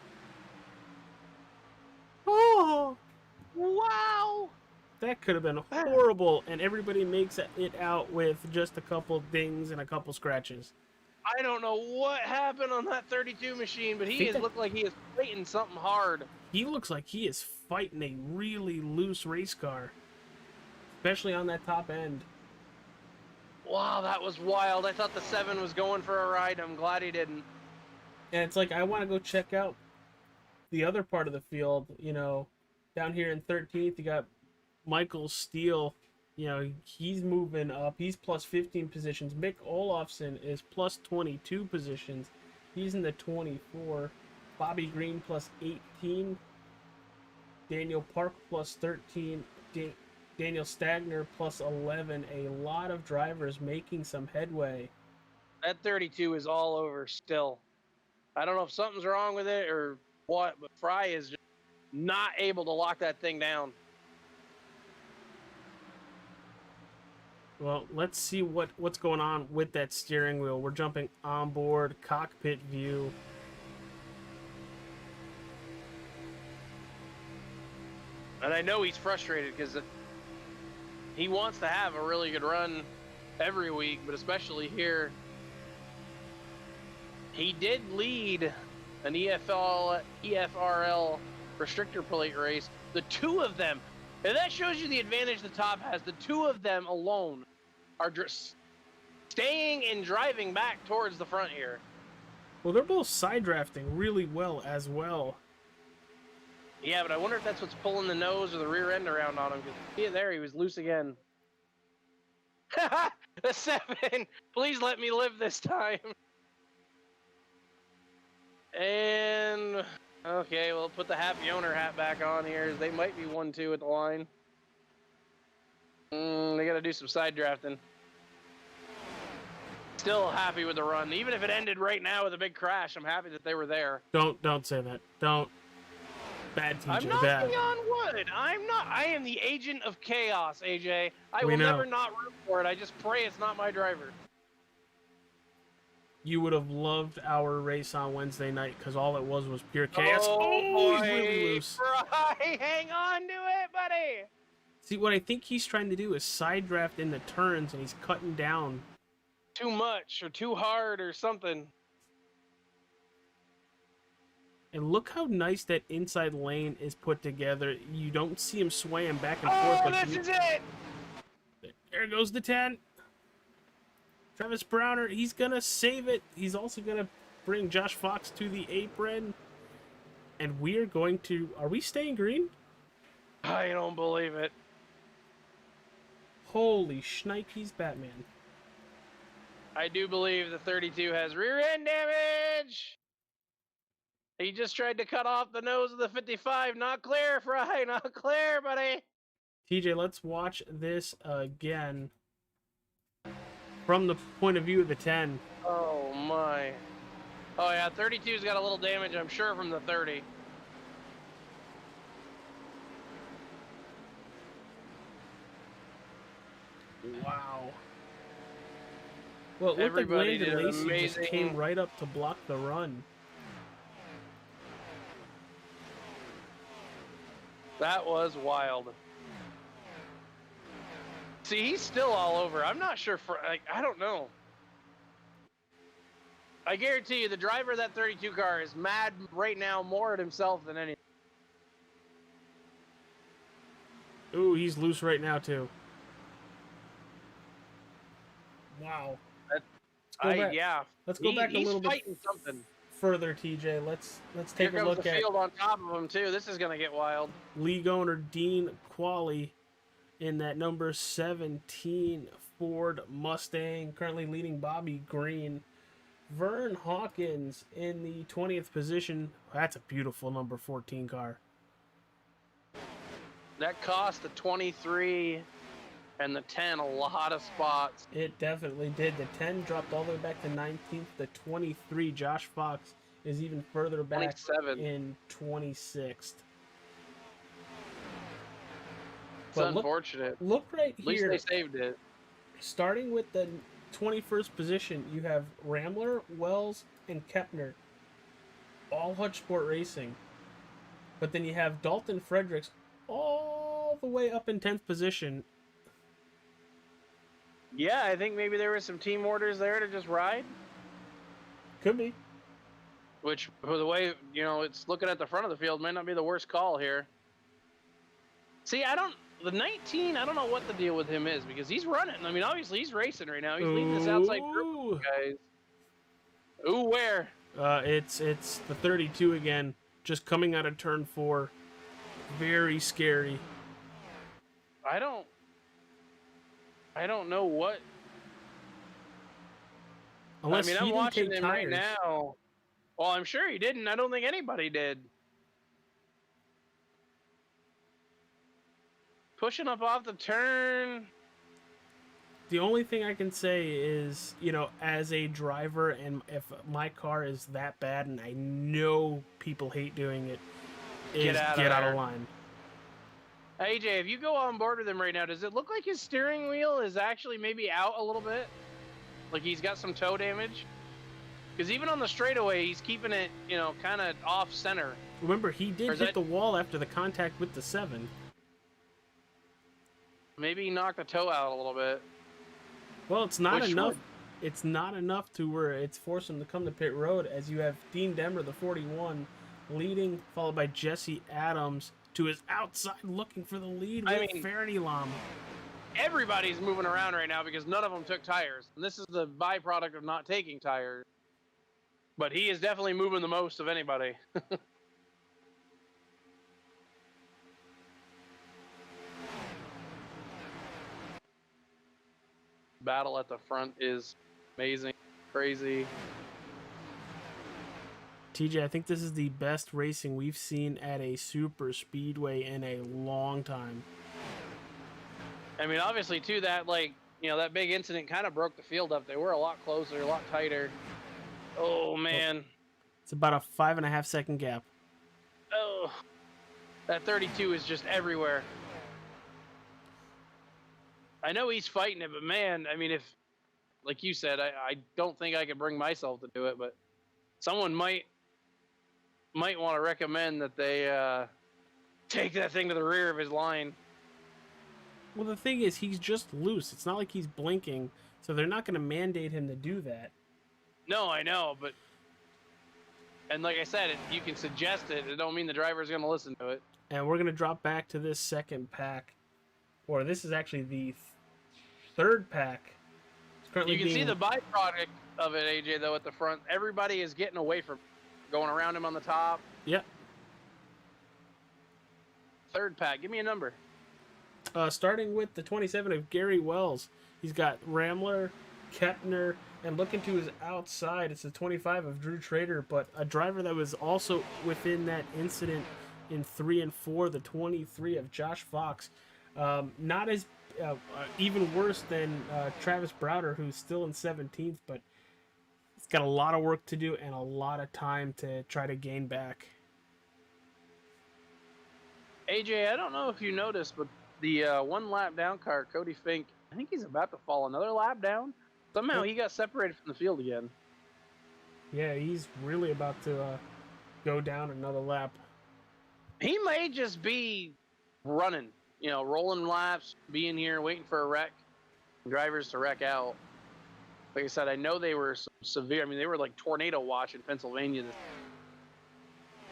Oh, Wow! that could have been horrible, and everybody makes it out with just a couple dings and a couple scratches. I don't know what happened on that 32 machine, but he Think has that- looked like he is fighting something hard. He looks like he is fighting a really loose race car, especially on that top end. Wow, that was wild. I thought the 7 was going for a ride. I'm glad he didn't. And it's like, I want to go check out the other part of the field. You know, down here in 13th, you got Michael Steele. You know, he's moving up. He's plus 15 positions. Mick Olofsson is plus 22 positions. He's in the 24. Bobby Green plus 18. Daniel Park plus 13. Daniel Stagner plus 11. A lot of drivers making some headway. That 32 is all over still. I don't know if something's wrong with it or what, but Fry is just not able to lock that thing down. Well, let's see what's going on with that steering wheel. We're jumping on board, cockpit view. And I know he's frustrated because he wants to have a really good run every week, but especially here. He did lead an EFRL restrictor plate race. The two of them, and that shows you the advantage the top has. The two of them alone are staying and driving back towards the front here. Well, they're both side drafting really well as well. Yeah, but I wonder if that's what's pulling the nose or the rear end around on him. See it there, he was loose again. The 7, please let me live this time. And okay, we'll put the happy owner hat back on here. They might be 1-2 at the line. They got to do some side drafting. Still happy with the run, even if it ended right now with a big crash. I'm happy that they were there. Don't say that. Don't. Bad TJ. I'm Bad. knocking on wood. I'm not. I am the agent of chaos, AJ. I We will know. never not root for it. I just pray it's not my driver. You would have loved our race on Wednesday night because all it was pure chaos. Oh, he's really loose. Fry, hang on to it, buddy. See, what I think he's trying to do is side draft in the turns, and he's cutting down. Too much or too hard or something. And look how nice that inside lane is put together. You don't see him swaying back and Oh, forth. Like this is it. There goes the 10. Travis Browner, he's going to save it. He's also going to bring Josh Fox to the apron. And we're going to... Are we staying green? I don't believe it. Holy shnikes, Batman. I do believe the 32 has rear end damage. He just tried to cut off the nose of the 55. Not clear, Fry. Not clear, buddy. TJ, let's watch this again. From the point of view of the 10. Oh, my. Oh, yeah. 32's got a little damage, I'm sure, from the 30. Wow. Well, it looked Everybody like did Landon an Lacey just amazing- came right up to block the run. That was wild. See, he's still all over. I'm not sure for, like, I don't know. I guarantee you the driver of that 32 car is mad right now more at himself than anything. Ooh, he's loose right now, too. Wow. Yeah. Let's go back a little bit He's fighting something. further, TJ. Let's take Here a comes look the at field on top of him, too. This is going to get wild. league owner Dean Qualley in that number 17 Ford Mustang, currently leading Bobby Green. Vern Hawkins in the 20th position. That's a beautiful number 14 car. That cost the 23 and the 10 a lot of spots. It definitely did. The 10 dropped all the way back to 19th. The 23, Josh Fox, is even further back 27. in 26th. It's unfortunate. Look right At least here. they saved it. Starting with the 21st position, you have Ramler, Wells, and Kepner, all Hutch Sport Racing. But then you have Dalton Fredericks all the way up in 10th position. Yeah, I think maybe there were some team orders there to just ride. Could be. Which, for the way, it's looking at the front of the field, might not be the worst call here. See, the 19, I don't know what the deal with him is, because he's running. I mean, obviously, he's racing right now. He's leading this outside group of guys. Ooh, where? It's the 32 again, just coming out of turn 4. Very scary. I don't know what. Unless I mean, he I'm didn't watching take him tires. right now. Well, I'm sure he didn't. I don't think anybody did. Pushing up off the turn. The only thing I can say is, as a driver, and if my car is that bad, and I know people hate doing it, is Get out of line. AJ, if you go on board with him right now, does it look like his steering wheel is actually maybe out a little bit? Like he's got some toe damage? Because even on the straightaway, he's keeping it, kind of off center. Remember, he did hit the wall after the contact with the 7. Maybe he knocked the toe out a little bit. Well, it's not enough. It's not enough to where it's forced him to come to pit road, as you have Dean Demmer, the 41, leading, followed by Jesse Adams to his outside looking for the lead with Faraday Lam. Everybody's moving around right now because none of them took tires. And this is the byproduct of not taking tires. But he is definitely moving the most of anybody. Battle at the front is amazing, crazy. TJ, I think this is the best racing we've seen at a super speedway in a long time. I mean, obviously, too, that, that big incident kind of broke the field up. They were a lot closer, a lot tighter. Oh, man. It's about a 5.5 second gap. Oh, that 32 is just everywhere. I know he's fighting it, but man, I mean, if, like you said, I don't think I could bring myself to do it, but someone might want to recommend that they take that thing to the rear of his line. Well, the thing is, he's just loose. It's not like he's blinking, so they're not going to mandate him to do that. No, I know, but, and like I said, you can suggest it. It don't mean the driver's going to listen to it. And we're going to drop back to this second pack, or this is actually the third pack. You can see the byproduct of it, AJ, though, at the front. Everybody is getting away from going around him on the top. Yep. Third pack. Give me a number. Starting with the 27 of Gary Wells. He's got Ramler, Kepner, and looking to his outside, it's the 25 of Drew Trader, but a driver that was also within that incident in 3 and 4, the 23 of Josh Fox. Not as even worse than Travis Browder, who's still in 17th, but he's got a lot of work to do and a lot of time to try to gain back. AJ, I don't know if you noticed, but the one lap down car, Cody Fink, I think he's about to fall another lap down. Somehow he got separated from the field again. Yeah, he's really about to go down another lap. He may just be running, rolling laps, being here, waiting for a wreck. drivers to wreck out. Like I said, I know they were severe. I mean, they were like tornado watch in Pennsylvania.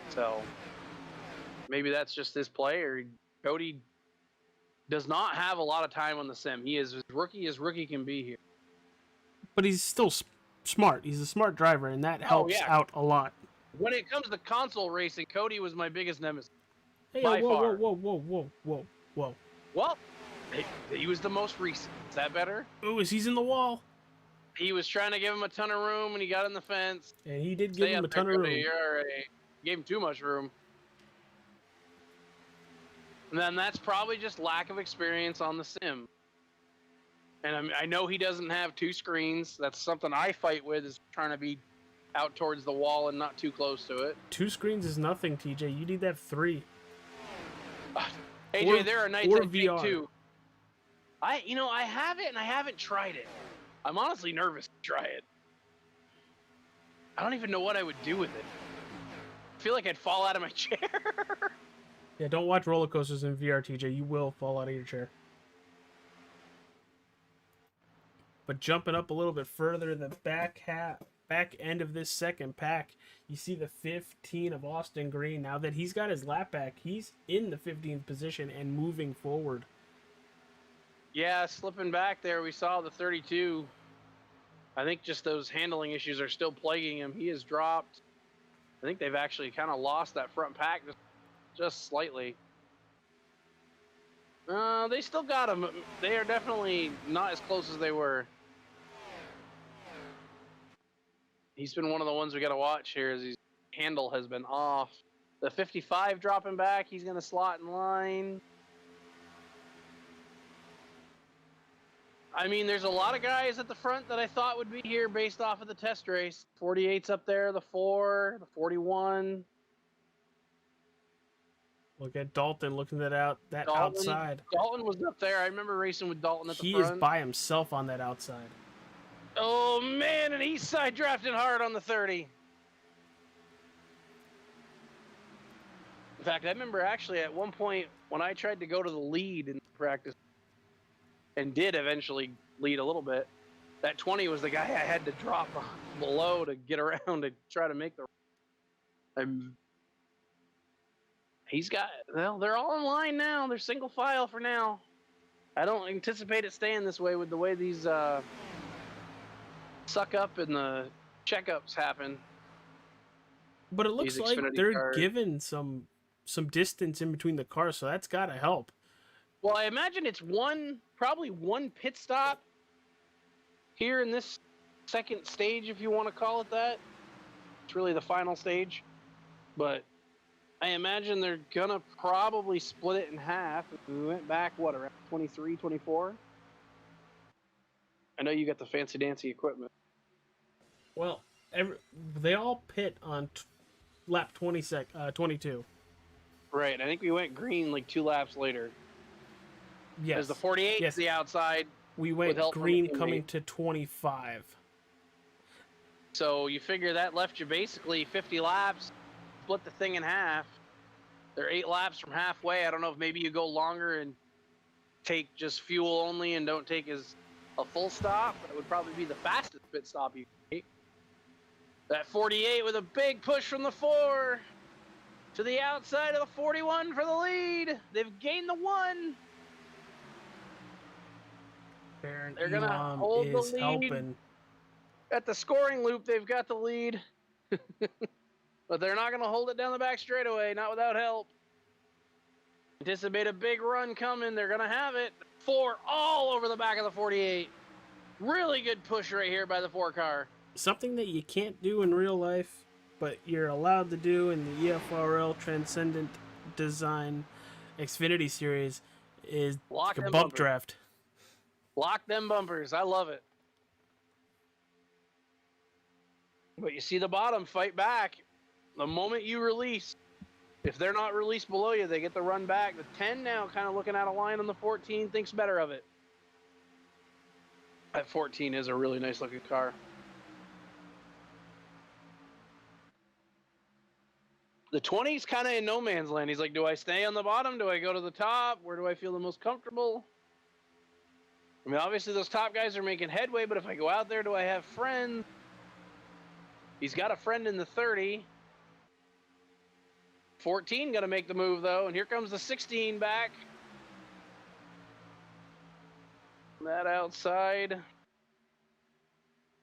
So maybe that's just his play, or Cody does not have a lot of time on the sim. He is as rookie can be here. But he's still smart. He's a smart driver, and that helps out a lot. When it comes to console racing, Cody was my biggest nemesis. Hey, by far. whoa. Well, he was the most recent. Is that better? Oh, he's in the wall. He was trying to give him a ton of room, and he got in the fence. And he did give him a ton of room. Gave him too much room. And then that's probably just lack of experience on the sim. And I know he doesn't have 2 screens. That's something I fight with, is trying to be out towards the wall and not too close to it. 2 screens is nothing, TJ. You need to have 3. AJ, there are nights I take 2. I have it and I haven't tried it. I'm honestly nervous to try it. I don't even know what I would do with it. I feel like I'd fall out of my chair. Yeah, don't watch roller coasters in VR, TJ. You will fall out of your chair. But jumping up a little bit further, the back end of this second pack, you see the 15 of Austin Green. Now that he's got his lap back, he's in the 15th position and moving forward. Yeah, slipping back there, we saw the 32. I think just those handling issues are still plaguing him. He has dropped. I think they've actually kind of lost that front pack just slightly. They still got him. They are definitely not as close as they were. He's been one of the ones we got to watch here, as his handle has been off. The 55 dropping back. He's going to slot in line. I mean, there's a lot of guys at the front that I thought would be here based off of the test race. 48's up there, the 4, the 41. Look at Dalton looking outside. Dalton was up there. I remember racing with Dalton at the front. He is by himself on that outside. Oh, man, and he's side drafting hard on the 30. In fact, I remember actually at one point when I tried to go to the lead in practice and did eventually lead a little bit, that 20 was the guy I had to drop below to get around to try to make the... they're all in line now. They're single file for now. I don't anticipate it staying this way with the way these suck up and the checkups happen. But it looks like they're given some distance in between the cars, so that's got to help. Well, I imagine it's probably one pit stop here in this second stage, if you want to call it that. It's really the final stage. But I imagine they're going to probably split it in half. We went back, around 23, 24? I know you got the fancy-dancy equipment. Well, they all pit on lap 22. Right, I think we went green like 2 laps later. Yes. As the 48 is the outside. We went green coming to 25. So you figure that left you basically 50 laps, split the thing in half. They're 8 laps from halfway. I don't know if maybe you go longer and take just fuel only and don't take a full stop. That would probably be the fastest pit stop you can take. That 48 with a big push from the 4 to the outside of the 41 for the lead. They've gained the 1. They're going to hold the lead. Helping. At the scoring loop, they've got the lead. But they're not going to hold it down the back straightaway, not without help. Anticipate a big run coming. They're going to have it. 4 all over the back of the 48. Really good push right here by the 4 car. Something that you can't do in real life, but you're allowed to do in the EFRL Transcendent Design Xfinity Series is a bump draft. Lock them bumpers. I love it. But you see the bottom fight back. The moment you release, if they're not released below you, they get the run back. The 10 now kind of looking out of line on the 14, thinks better of it. That 14 is a really nice looking car. The 20's kind of in no man's land. He's like, do I stay on the bottom? Do I go to the top? Where do I feel the most comfortable? I mean, obviously those top guys are making headway, but if I go out there, do I have friends? He's got a friend in the 30. 14 going to make the move, though, and here comes the 16 back. That outside.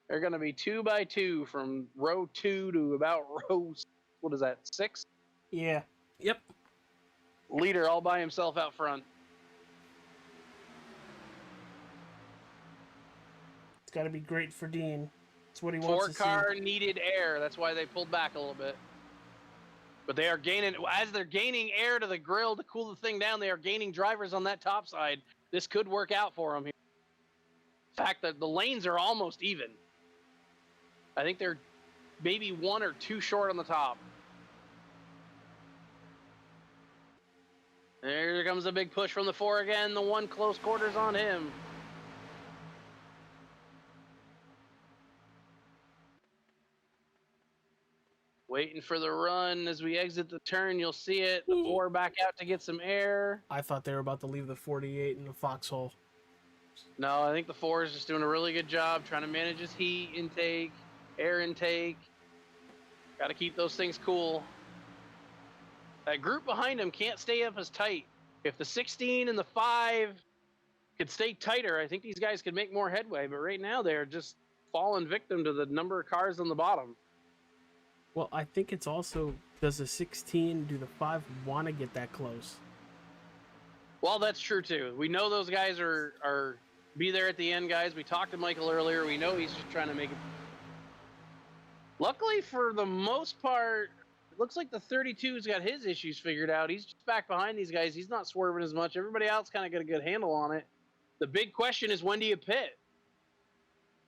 They're going to be 2 by 2 from row 2 to about row, what is that, 6? Yeah. Yep. Leader all by himself out front. It's got to be great for Dean. It's what he wants to see. 4-car needed air. That's why they pulled back a little bit. But they are gaining, as they're gaining air to the grill to cool the thing down, they are gaining drivers on that top side. This could work out for them here. In fact, the lanes are almost even. I think they're maybe 1 or 2 short on the top. There comes a big push from the 4 again. The 1 close quarters on him. Waiting for the run. As we exit the turn, you'll see it. The 4 back out to get some air. I thought they were about to leave the 48 in the foxhole. No, I think the 4 is just doing a really good job trying to manage his heat intake, air intake. Got to keep those things cool. That group behind him can't stay up as tight. If the 16 and the 5 could stay tighter, I think these guys could make more headway. But right now, they're just falling victim to the number of cars on the bottom. Well, I think it's also, does the 16, do the 5 want to get that close? Well, that's true, too. We know those guys are be there at the end, guys. We talked to Michael earlier. We know he's just trying to make it. Luckily, for the most part, it looks like the 32's got his issues figured out. He's just back behind these guys. He's not swerving as much. Everybody else kind of got a good handle on it. The big question is, when do you pit?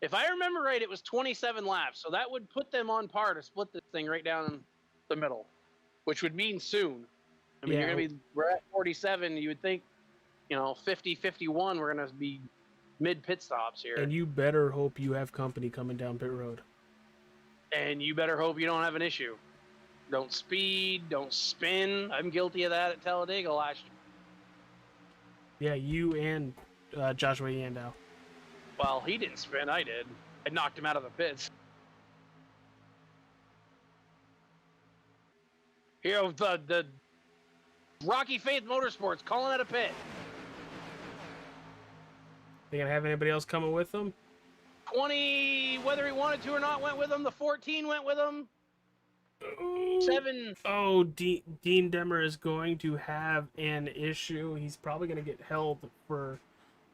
If I remember right, it was 27 laps, so that would put them on par to split this thing right down the middle, which would mean soon. I mean, we're at 47. You would think, 50, 51, we're going to be mid-pit stops here. And you better hope you have company coming down pit road. And you better hope you don't have an issue. Don't speed, don't spin. I'm guilty of that at Talladega last year. Yeah, you and Joshua Yandow. Well, he didn't spin, I did. I knocked him out of the pits. Here, the Rocky Faith Motorsports calling it a pit. They gonna have anybody else coming with them? 20, whether he wanted to or not, went with him. The 14 went with him. 7. Oh, Dean Demmer is going to have an issue. He's probably going to get held for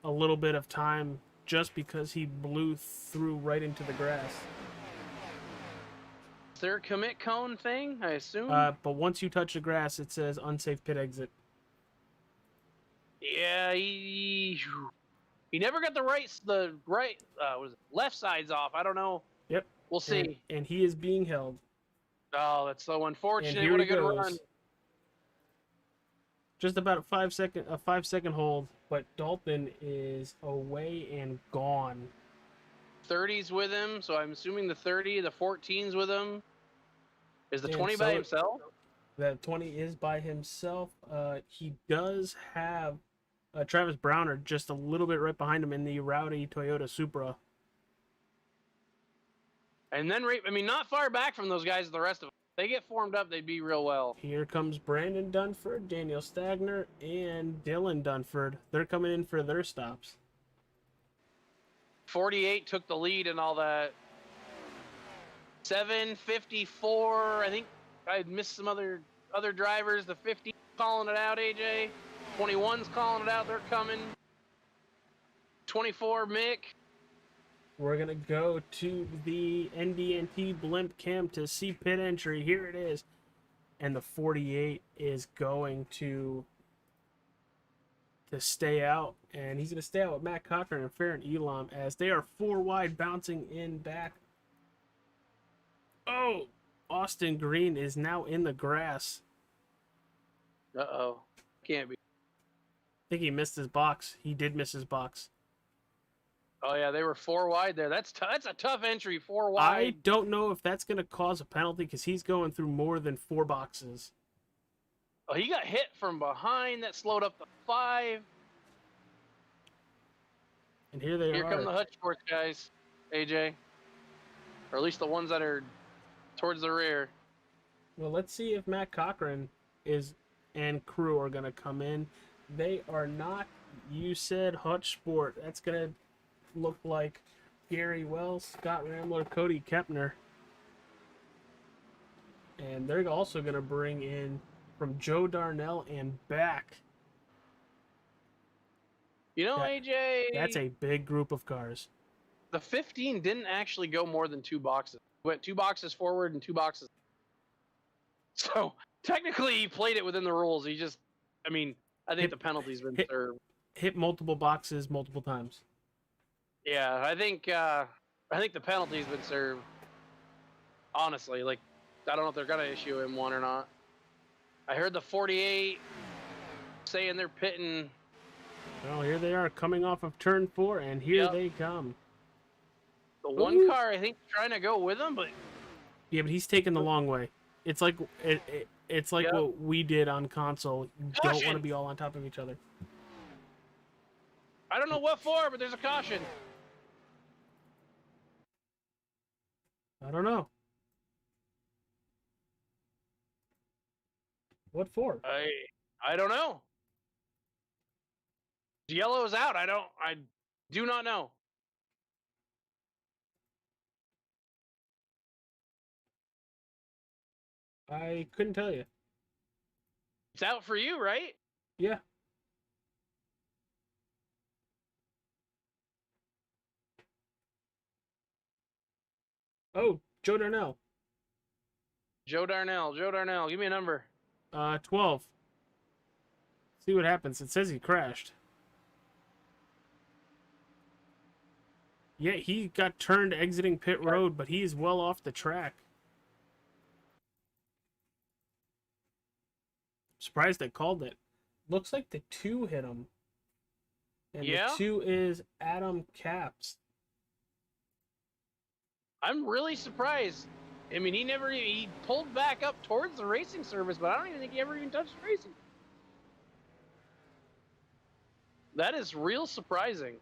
a little bit of time just because he blew through right into the grass. Is there a commit cone thing, I assume? But once you touch the grass, it says unsafe pit exit. Yeah, he never got the left sides off. I don't know. Yep. We'll see. And he is being held. Oh, that's so unfortunate. And here What a he good goes. run. Just about a 5-second hold, but Dalton is away and gone. 30's with him, so I'm assuming the 30, the 14's with him. Is the And 20 so by himself? That 20 is by himself. He does have Travis Browner just a little bit right behind him in the rowdy Toyota Supra. And then, not far back from those guys, the rest of them. If they get formed up, they'd be real well. Here comes Brandon Dunford, Daniel Stagner, and Dylan Dunford. They're coming in for their stops. 48 took the lead and all that. 754, I think I missed some other drivers. The 50 calling it out, AJ. 21's calling it out, they're coming. 24, Mick. We're going to go to the NDNT blimp cam to see pit entry. Here it is. And the 48 is going to stay out. And he's going to stay out with Matt Cochran and Farron Elam as they are 4 wide bouncing in back. Oh, Austin Green is now in the grass. Uh-oh. Can't be. I think he missed his box. He did miss his box. Oh, yeah, they were 4 wide there. That's a tough entry, 4 wide. I don't know if that's going to cause a penalty because he's going through more than 4 boxes. Oh, he got hit from behind. That slowed up the 5. And here they Here are. come the Hutch Sports guys, AJ. Or at least the ones that are towards the rear. Well, let's see if Matt Cochran and crew are going to come in. They are not. You said Hutch Sport. That's going to look like Gary Wells, Scott Ramler, Cody Kepner. And they're also going to bring in from Joe Darnell and back. You know, AJ. That's a big group of cars. The 15 didn't actually go more than 2 boxes. Went 2 boxes forward and 2 boxes. So technically, he played it within the rules. He just, I mean, I think the penalty's been served. Hit multiple boxes multiple times. Yeah, I think the penalty's been served. Honestly, like, I don't know if they're gonna issue him one or not. I heard the 48 saying they're pitting. Well, here they are coming off of turn 4, and here they come. The one car, I think, trying to go with him, but yeah, but he's taking the long way. It's like it's like what we did on console. You don't want to be all on top of each other. I don't know what for, but there's a caution. I don't know. What for? I don't know. Yellow is out. I do not know. I couldn't tell you. It's out for you, right? Yeah. Oh, Joe Darnell. Joe Darnell. Give me a number. 12. See what happens. It says he crashed. Yeah, he got turned exiting pit road, but he's well off the track. Surprised they called it. Looks like the 2 hit him. And the 2 is Adam Capps. I'm really surprised. I mean, he pulled back up towards the racing service, but I don't even think he ever even touched racing. That is real surprising.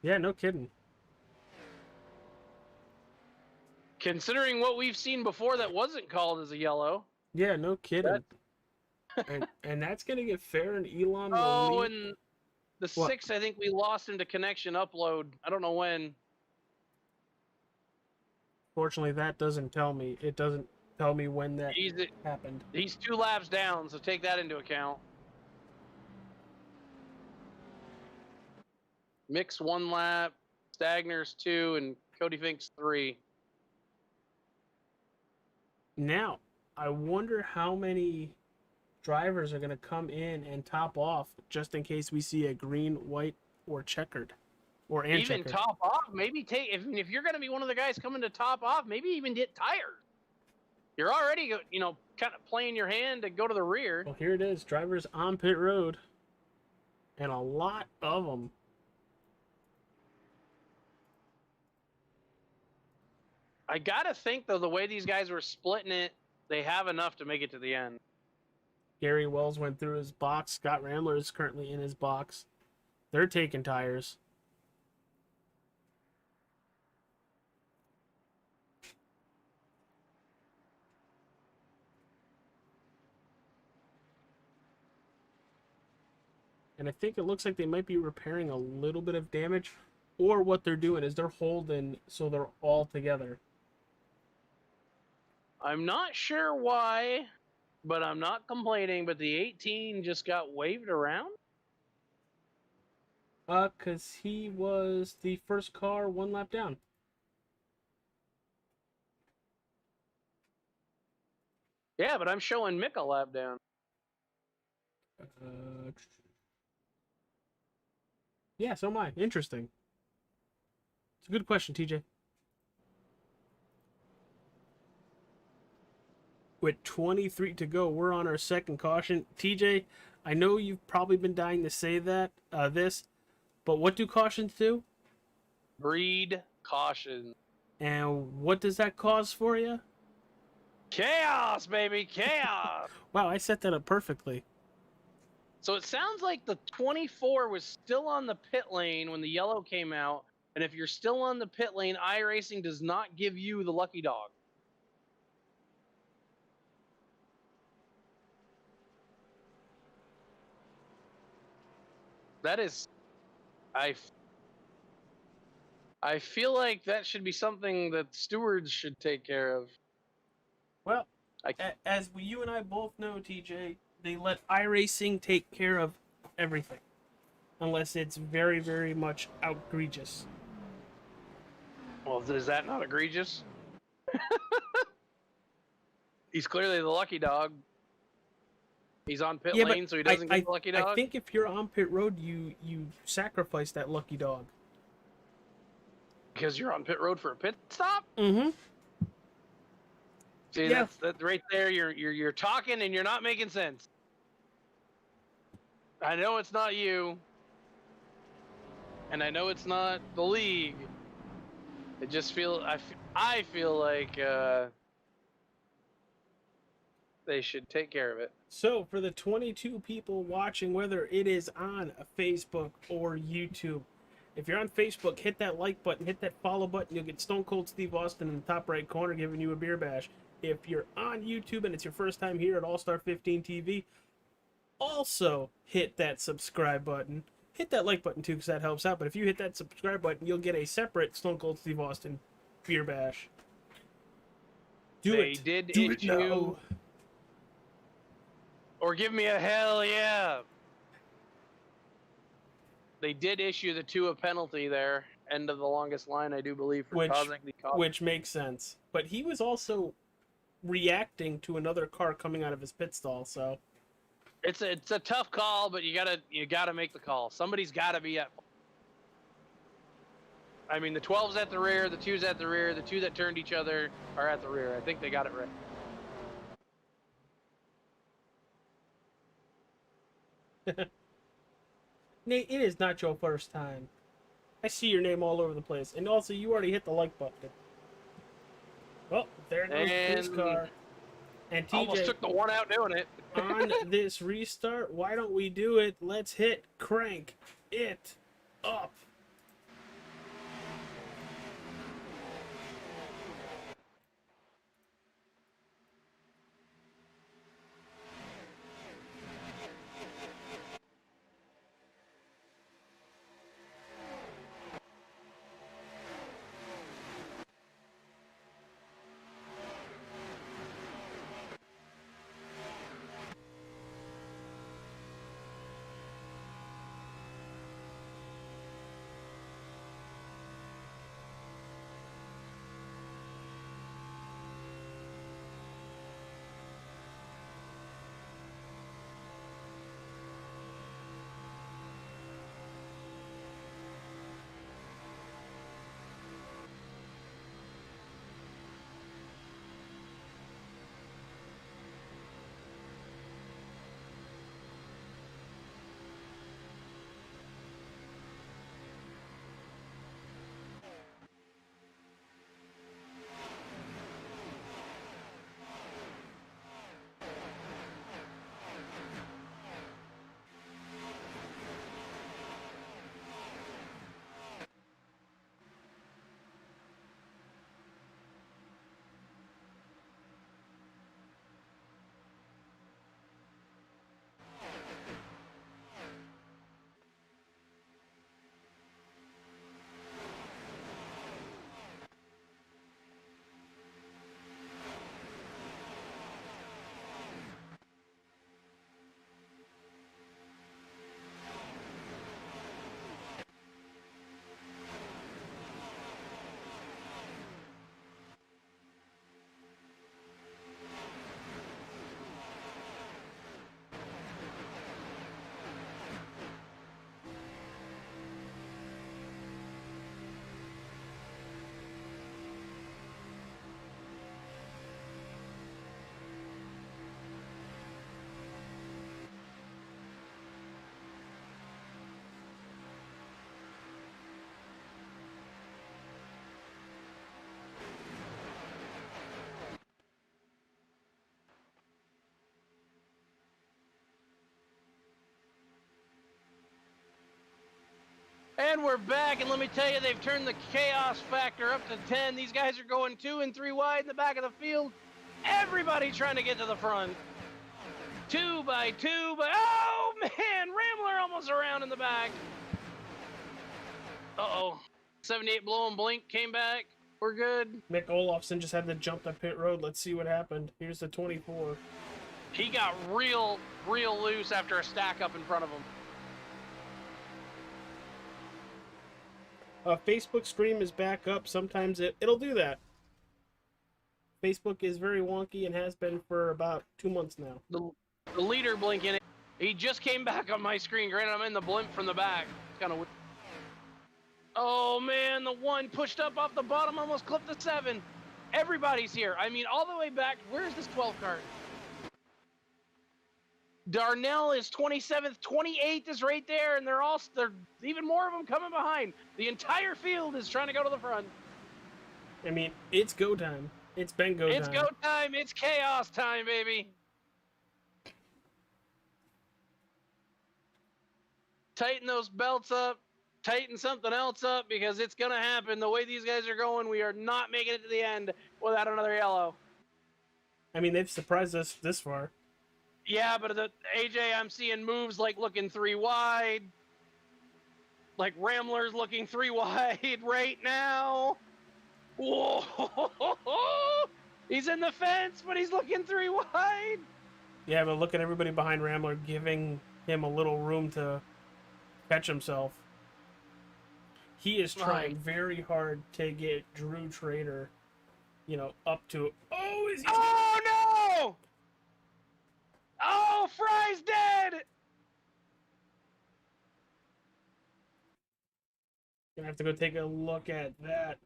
Yeah, no kidding. Considering what we've seen before that wasn't called as a yellow. Yeah, no kidding. and that's going to get fair and Elon. Oh, and the 6, I think we lost him to connection upload. I don't know when. Fortunately, that doesn't tell me. It doesn't tell me when that happened. He's 2 laps down, so take that into account. Mix 1 lap, Stagner's 2, and Cody Fink's 3. Now, I wonder how many drivers are going to come in and top off just in case we see a green, white, or checkered. Or even checkered. Top off, maybe if you're going to be one of the guys coming to top off, maybe even get tired. You're already, kind of playing your hand to go to the rear. Well, here it is. Drivers on pit road. And a lot of them. I got to think, though, the way these guys were splitting it, they have enough to make it to the end. Gary Wells went through his box. Scott Ramler is currently in his box. They're taking tires. And I think it looks like they might be repairing a little bit of damage. Or what they're doing is they're holding so they're all together. I'm not sure why, but I'm not complaining. But the 18 just got waved around? Because he was the first car 1 lap down. Yeah, but I'm showing Mick a lap down. Yeah, so am I. Interesting. It's a good question, TJ. With 23 to go, we're on our second caution. TJ, I know you've probably been dying to say that, but what do cautions do? Breed caution. And what does that cause for you? Chaos, baby, chaos. Wow, I set that up perfectly. So it sounds like the 24 was still on the pit lane when the yellow came out. And if you're still on the pit lane, iRacing does not give you the lucky dog. That is, I feel like that should be something that stewards should take care of. Well, I- as you and I both know, TJ, they let iRacing take care of everything. Unless it's very, very much outrageous. Well, is that not egregious? He's clearly the lucky dog. He's on pit lane, so he doesn't get the lucky dog. I think if you're on pit road, you sacrifice that lucky dog. Because you're on pit road for a pit stop? Mm-hmm. See, Yeah. that's right there. You're talking and you're not making sense. I know it's not you, and I know it's not the league. I just feel I feel like they should take care of it. So, for the 22 people watching, whether it is on Facebook or YouTube, if you're on Facebook, hit that like button, hit that follow button. You'll get Stone Cold Steve Austin in the top right corner giving you a beer bash. If you're on YouTube and it's your first time here at All Star 15 TV, also hit that subscribe button. Hit that like button too, because that helps out. But if you hit that subscribe button, you'll get a separate Stone Cold Steve Austin beer bash. They did issue, or give me a hell yeah. They did issue the 2 a penalty there, end of the longest line, I do believe, for causing the cause. Which makes sense. But he was also reacting to another car coming out of his pit stall, so it's a tough call, but you gotta make the call. Somebody's gotta be at. I mean, the 12's at the rear, the 2's at the rear, the 2 that turned each other are at the rear. I think they got it right. Nate, it is not your first time. I see your name all over the place. And also, you already hit the like button. Well, there goes his car. And TJ, almost took the one out doing it. on this restart, why don't we do it? Let's hit crank it up. And we're back, and let me tell you, they've turned the chaos factor up to 10. These guys are going 2 and 3 wide in the back of the field. Everybody trying to get to the front. 2 by 2, but oh man, Rambler almost around in the back. Uh-oh. 78 blowing blink came back. We're good. Mick Olofsson just had to jump the pit road. Let's see what happened. Here's the 24. He got real loose after a stack up in front of him. Facebook stream is back up. Sometimes it'll do that. Facebook is very wonky and has been for about 2 months now. The leader blinking. He just came back on my screen. Granted, I'm in the blimp from the back. It's kind of weird. Oh man, the 1 pushed up off the bottom, almost clipped the 7. Everybody's here. I mean, all the way back. Where's this 12 card? Darnell is 27th, 28th is right there, and they're even more of them coming behind. The entire field is trying to go to the front. I mean, it's go time. It's been go time. It's go time. It's chaos time, baby. Tighten those belts up. Tighten something else up, because it's going to happen. The way these guys are going, we are not making it to the end without another yellow. I mean, they've surprised us this far. Yeah, but AJ, I'm seeing moves like looking 3 wide. Like Rambler's looking 3 wide right now. Whoa! He's in the fence, but he's looking 3 wide. Yeah, but look at everybody behind Rambler giving him a little room to catch himself. He is trying very hard to get Drew Trader, up to... Oh, is he... Oh, no! Oh, Fry's dead! Gonna have to go take a look at that.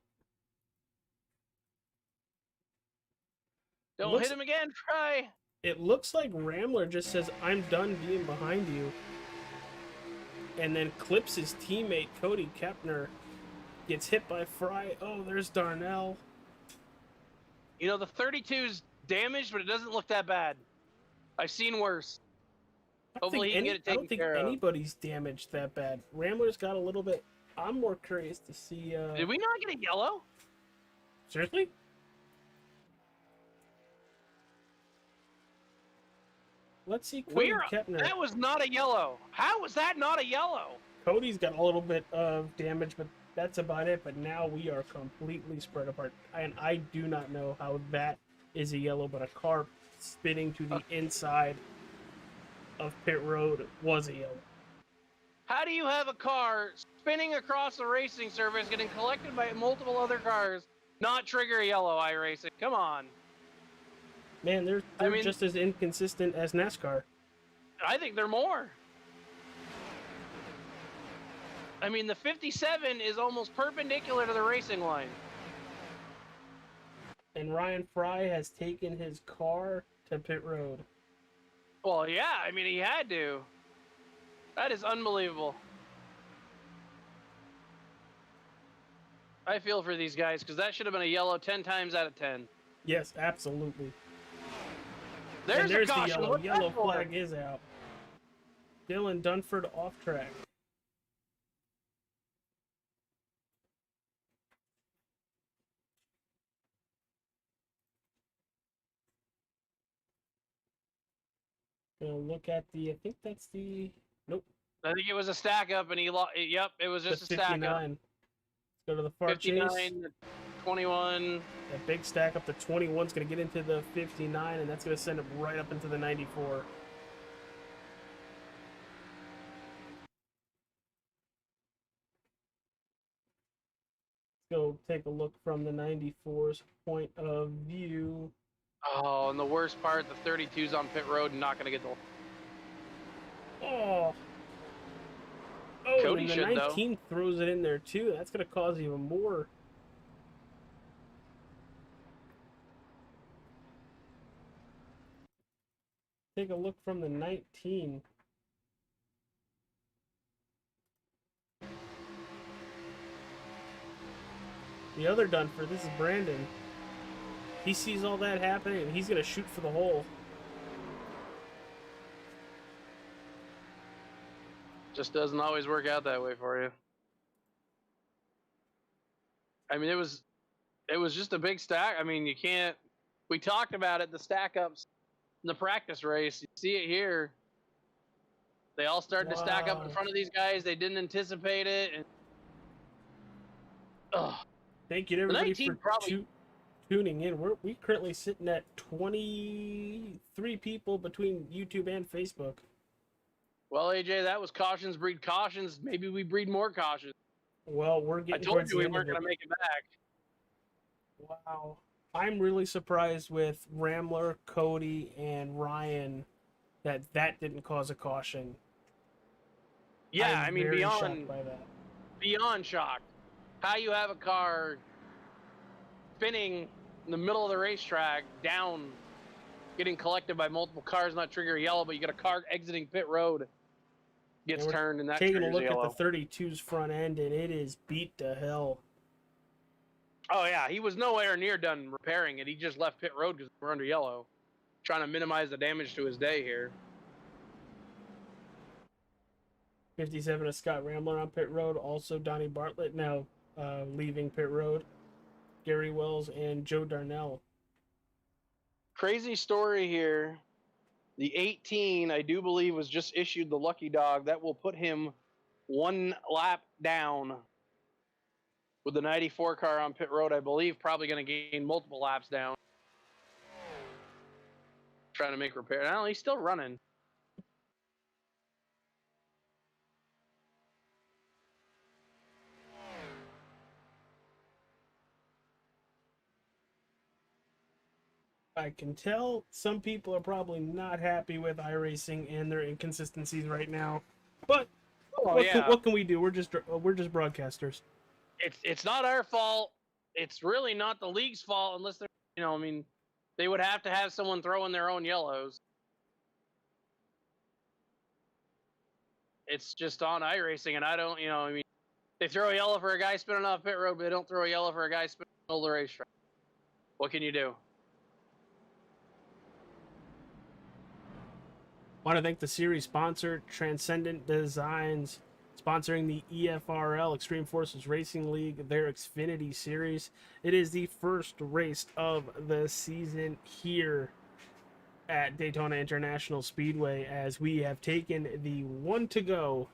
Don't hit him again, Fry. It looks like Rambler just says, I'm done being behind you. And then clips his teammate, Cody Kepner. Gets hit by Fry. Oh, there's Darnell. The 32's damaged, but it doesn't look that bad. I've seen worse. Hopefully he can get it taken care of. I don't think anybody's damaged that bad. Rambler's got a little bit... I'm more curious to see... Did we not get a yellow? Seriously? Let's see Cody Kepner. That was not a yellow. How was that not a yellow? Cody's got a little bit of damage, but that's about it. But now we are completely spread apart. And I do not know how that is a yellow, but a car spinning to the inside of pit road was a yellow. How do you have a car spinning across the racing surface, getting collected by multiple other cars, not trigger a yellow iRacing? Come on. Man, they're just as inconsistent as NASCAR. I think they're more. I mean, the 57 is almost perpendicular to the racing line. And Ryan Fry has taken his car to pit road. Well, yeah, I mean, he had to. That is unbelievable. I feel for these guys, because that should have been a yellow 10 times out of 10. Yes, absolutely. There's the caution. yellow. Yellow flag is out. Dylan Dunford off track. Gonna look at I think that's the... Nope. I think it was a stack up, and he lost. Yep, it was just a stack up. Let's go to the far 59, chase. 21. That big stack up to 21 is going to get into the 59, and that's going to send it right up into the 94. Let's go take a look from the 94's point of view. Oh, and the worst part, the 32's on pit road and not going to get the... Oh, Cody and the should, 19 though. throws it in there, too. That's going to cause even more. Take a look from the 19. The other Dunford, this is Brandon. He sees all that happening, and he's going to shoot for the hole. Just doesn't always work out that way for you. I mean, it was just a big stack. I mean, you can't. We talked about it, the stack ups in the practice race. You see it here. They all started to stack up in front of these guys. They didn't anticipate it. And, Thank you to everybody for tuning in. We currently sitting at 23 people between YouTube and Facebook. Well, AJ, that was cautions breed cautions. Maybe we breed more cautions. Well, we're getting. I told you we weren't going to make it back. Wow. I'm really surprised with Rambler, Cody, and Ryan that didn't cause a caution. Yeah, I mean, beyond shocked. How you have a car spinning in the middle of the racetrack, down, getting collected by multiple cars, not trigger yellow, but you got a car exiting pit road, gets turned, and that taking a look yellow. at the 32's front end, and it is beat to hell. Oh yeah, he was nowhere near done repairing it. He just left pit road because we're under yellow, trying to minimize the damage to his day here. 57 of Scott Rambler on pit road. Also Donnie Bartlett now leaving pit road. Gary Wells and Joe Darnell. Crazy story here. The 18, I do believe, was just issued the lucky dog. That will put him one lap down with the 94 car on pit road. I believe probably going to gain multiple laps down. Trying to make repair. No, he's still running. I can tell some people are probably not happy with iRacing and their inconsistencies right now, but what can we do? We're just broadcasters. It's not our fault. It's really not the league's fault unless they're, I mean, they would have to have someone throw in their own yellows. It's just on iRacing, and I don't, I mean, they throw a yellow for a guy spinning off pit road, but they don't throw a yellow for a guy spinning in the middle of the racetrack. What can you do? Want to thank the series sponsor, Transcendent Designs, sponsoring the EFRL, Extreme Forces Racing League, their Xfinity series. It is the first race of the season here at Daytona International Speedway, as we have taken the one to go,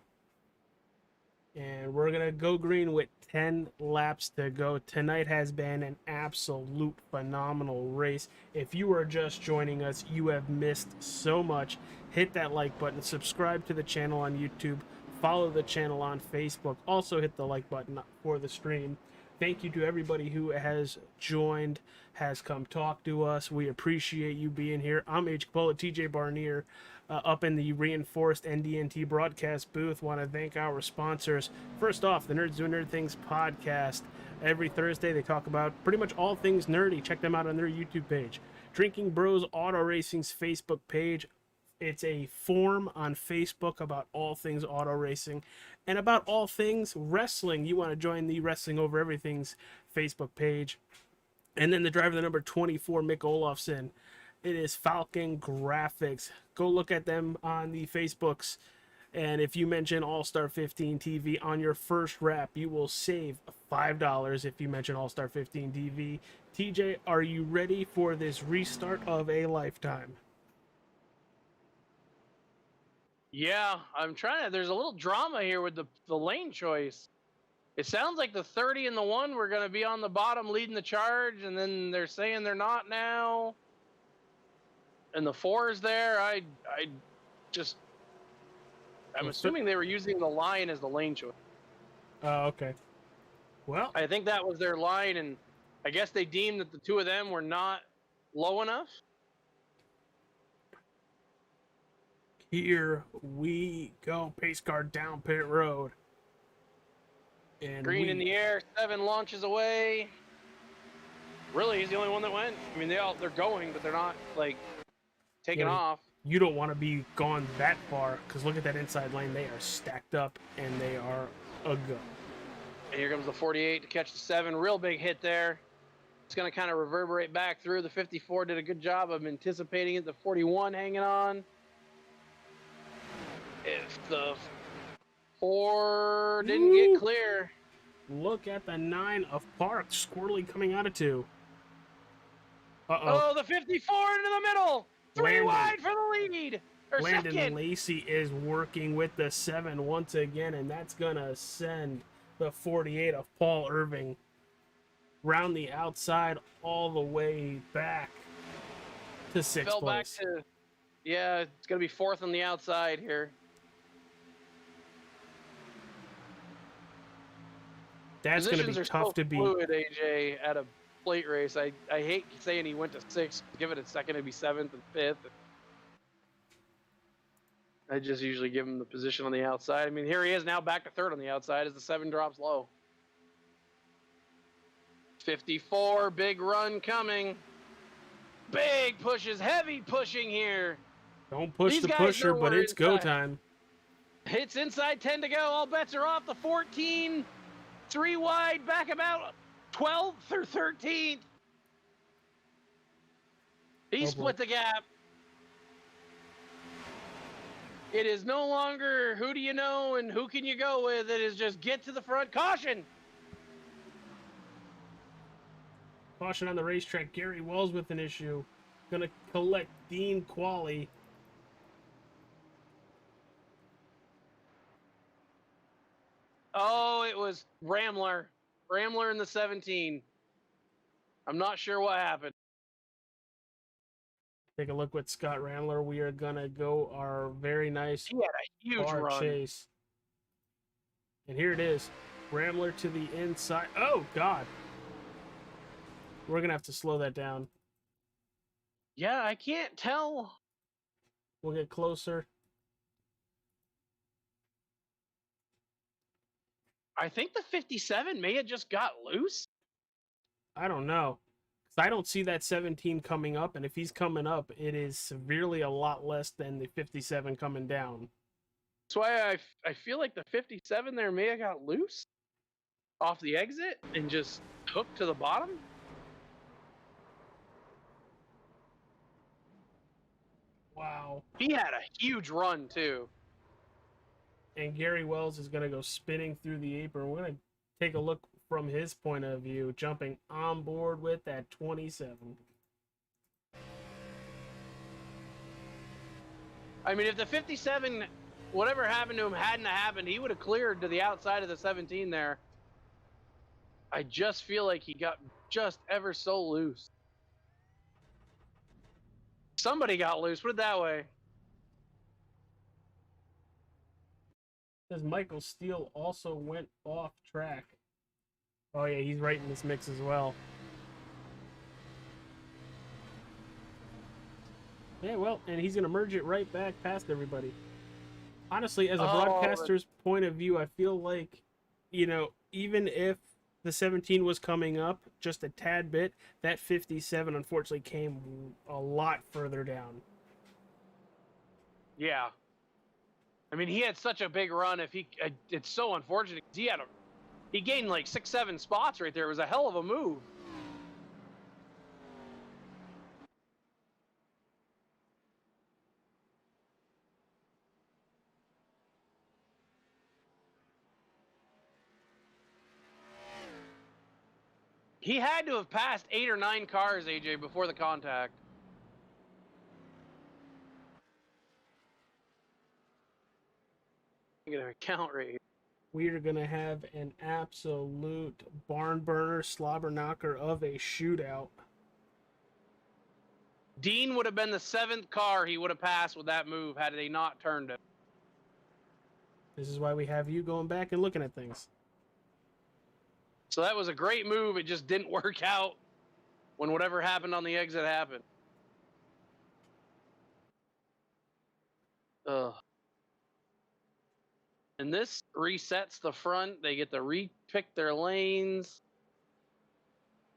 and we're going to go green with 10 laps to go. Tonight has been an absolute phenomenal race. If you are just joining us, you have missed so much. Hit that like button, subscribe to the channel on YouTube, follow the channel on Facebook, also hit the like button for the stream. Thank you to everybody who has joined, has come talk to us. We appreciate you being here. I'm H. Capola, TJ Barnier, up in the reinforced NDNT broadcast booth. Want to thank our sponsors. First off, the Nerds Do Nerd Things podcast. Every Thursday, they talk about pretty much all things nerdy. Check them out on their YouTube page. Drinking Bros Auto Racing's Facebook page. It's a forum on Facebook about all things auto racing and about all things wrestling. You want to join the Wrestling Over Everything's Facebook page. And then the driver, the number 24, Mick Olofsson. It is Falcon Grafix. Go look at them on the Facebooks. And if you mention All-Star 15 TV on your first wrap, you will save $5 if you mention All-Star 15 TV. TJ, are you ready for this restart of a lifetime? Yeah, I'm trying to. There's a little drama here with the lane choice. It sounds like the 30 and the 1 were going to be on the bottom leading the charge, and then they're saying they're not now. And the 4 is there. I'm assuming they were using the line as the lane choice. Oh, okay. Well, I think that was their line, and I guess they deemed that the two of them were not low enough. Here we go. Pace car down pit road. And Green in the air, 7 launches away. Really, he's the only one that went. I mean, they're going, but they're not like taking off. You don't want to be gone that far, because look at that inside lane. They are stacked up and they are a go. And here comes the 48 to catch the 7. Real big hit there. It's going to kind of reverberate back through. The 54 did a good job of anticipating it. The 41 hanging on. If the 4 didn't get clear. look at the 9 of Park. Squirrely coming out of 2. Oh, the 54 into the middle. 3 Landon. wide for the lead. Or Landon second. Lacey is working with the 7 once again, and that's going to send the 48 of Paul Irving round the outside all the way back to 6th Fell back place. to, yeah, it's going to be 4th on the outside here. That's going to be Positions are tough so to beat. fluid, AJ, at a plate race. I hate saying he went to 6th. Give it a second, it'd be 7th and 5th. I just usually give him the position on the outside. I mean, here he is now back to 3rd on the outside as the 7 drops low. 54, big run coming. Big pushes, heavy pushing here. Don't push These the guys pusher, know but we're it's go inside. time. Hits inside 10 to go. All bets are off. The 14, 3 wide, back about 12th or 13th. He split the gap. It is no longer who do you know and who can you go with. It is just get to the front. Caution. Caution on the racetrack. Gary Wells with an issue. Gonna collect Dean Qualley. Oh, it was Ramler. Ramler in the 17. I'm not sure what happened. Take a look with Scott Ramler. We are gonna go our very nice He had a huge car run. chase. And here it is. Ramler to the inside. Oh, God. We're gonna have to slow that down. Yeah, I can't tell. We'll get closer. I think the 57 may have just got loose. I don't know. 'Cause I don't see that 17 coming up, and if he's coming up, it is severely a lot less than the 57 coming down. That's why I feel like the 57 there may have got loose off the exit and just hooked to the bottom. Wow. He had a huge run too. And Gary Wells is going to go spinning through the apron. We're going to take a look from his point of view, jumping on board with that 27. I mean, if the 57, whatever happened to him hadn't happened, he would have cleared to the outside of the 17 there. I just feel like he got just ever so loose. Somebody got loose, put it that way. Says Michael Steele also went off track. Oh yeah, he's right in this mix as well. Yeah, well, and he's gonna merge it right back past everybody. Honestly, as a broadcaster's point of view, I feel like, you know, even if the 17 was coming up just a tad bit, that 57 unfortunately came a lot further down. Yeah. I mean, he had such a big run. If he, it's so unfortunate. He gained like 6-7 spots right there. It was a hell of a move. He had to have passed 8 or 9 cars, AJ, before the contact. I'm gonna count right here. We are going to have an absolute barn burner, slobber knocker of a shootout. Dean would have been the 7th car he would have passed with that move had they not turned it. This is why we have you going back and looking at things. So that was a great move. It just didn't work out when whatever happened on the exit happened. Ugh. And this resets the front. They get to re-pick their lanes.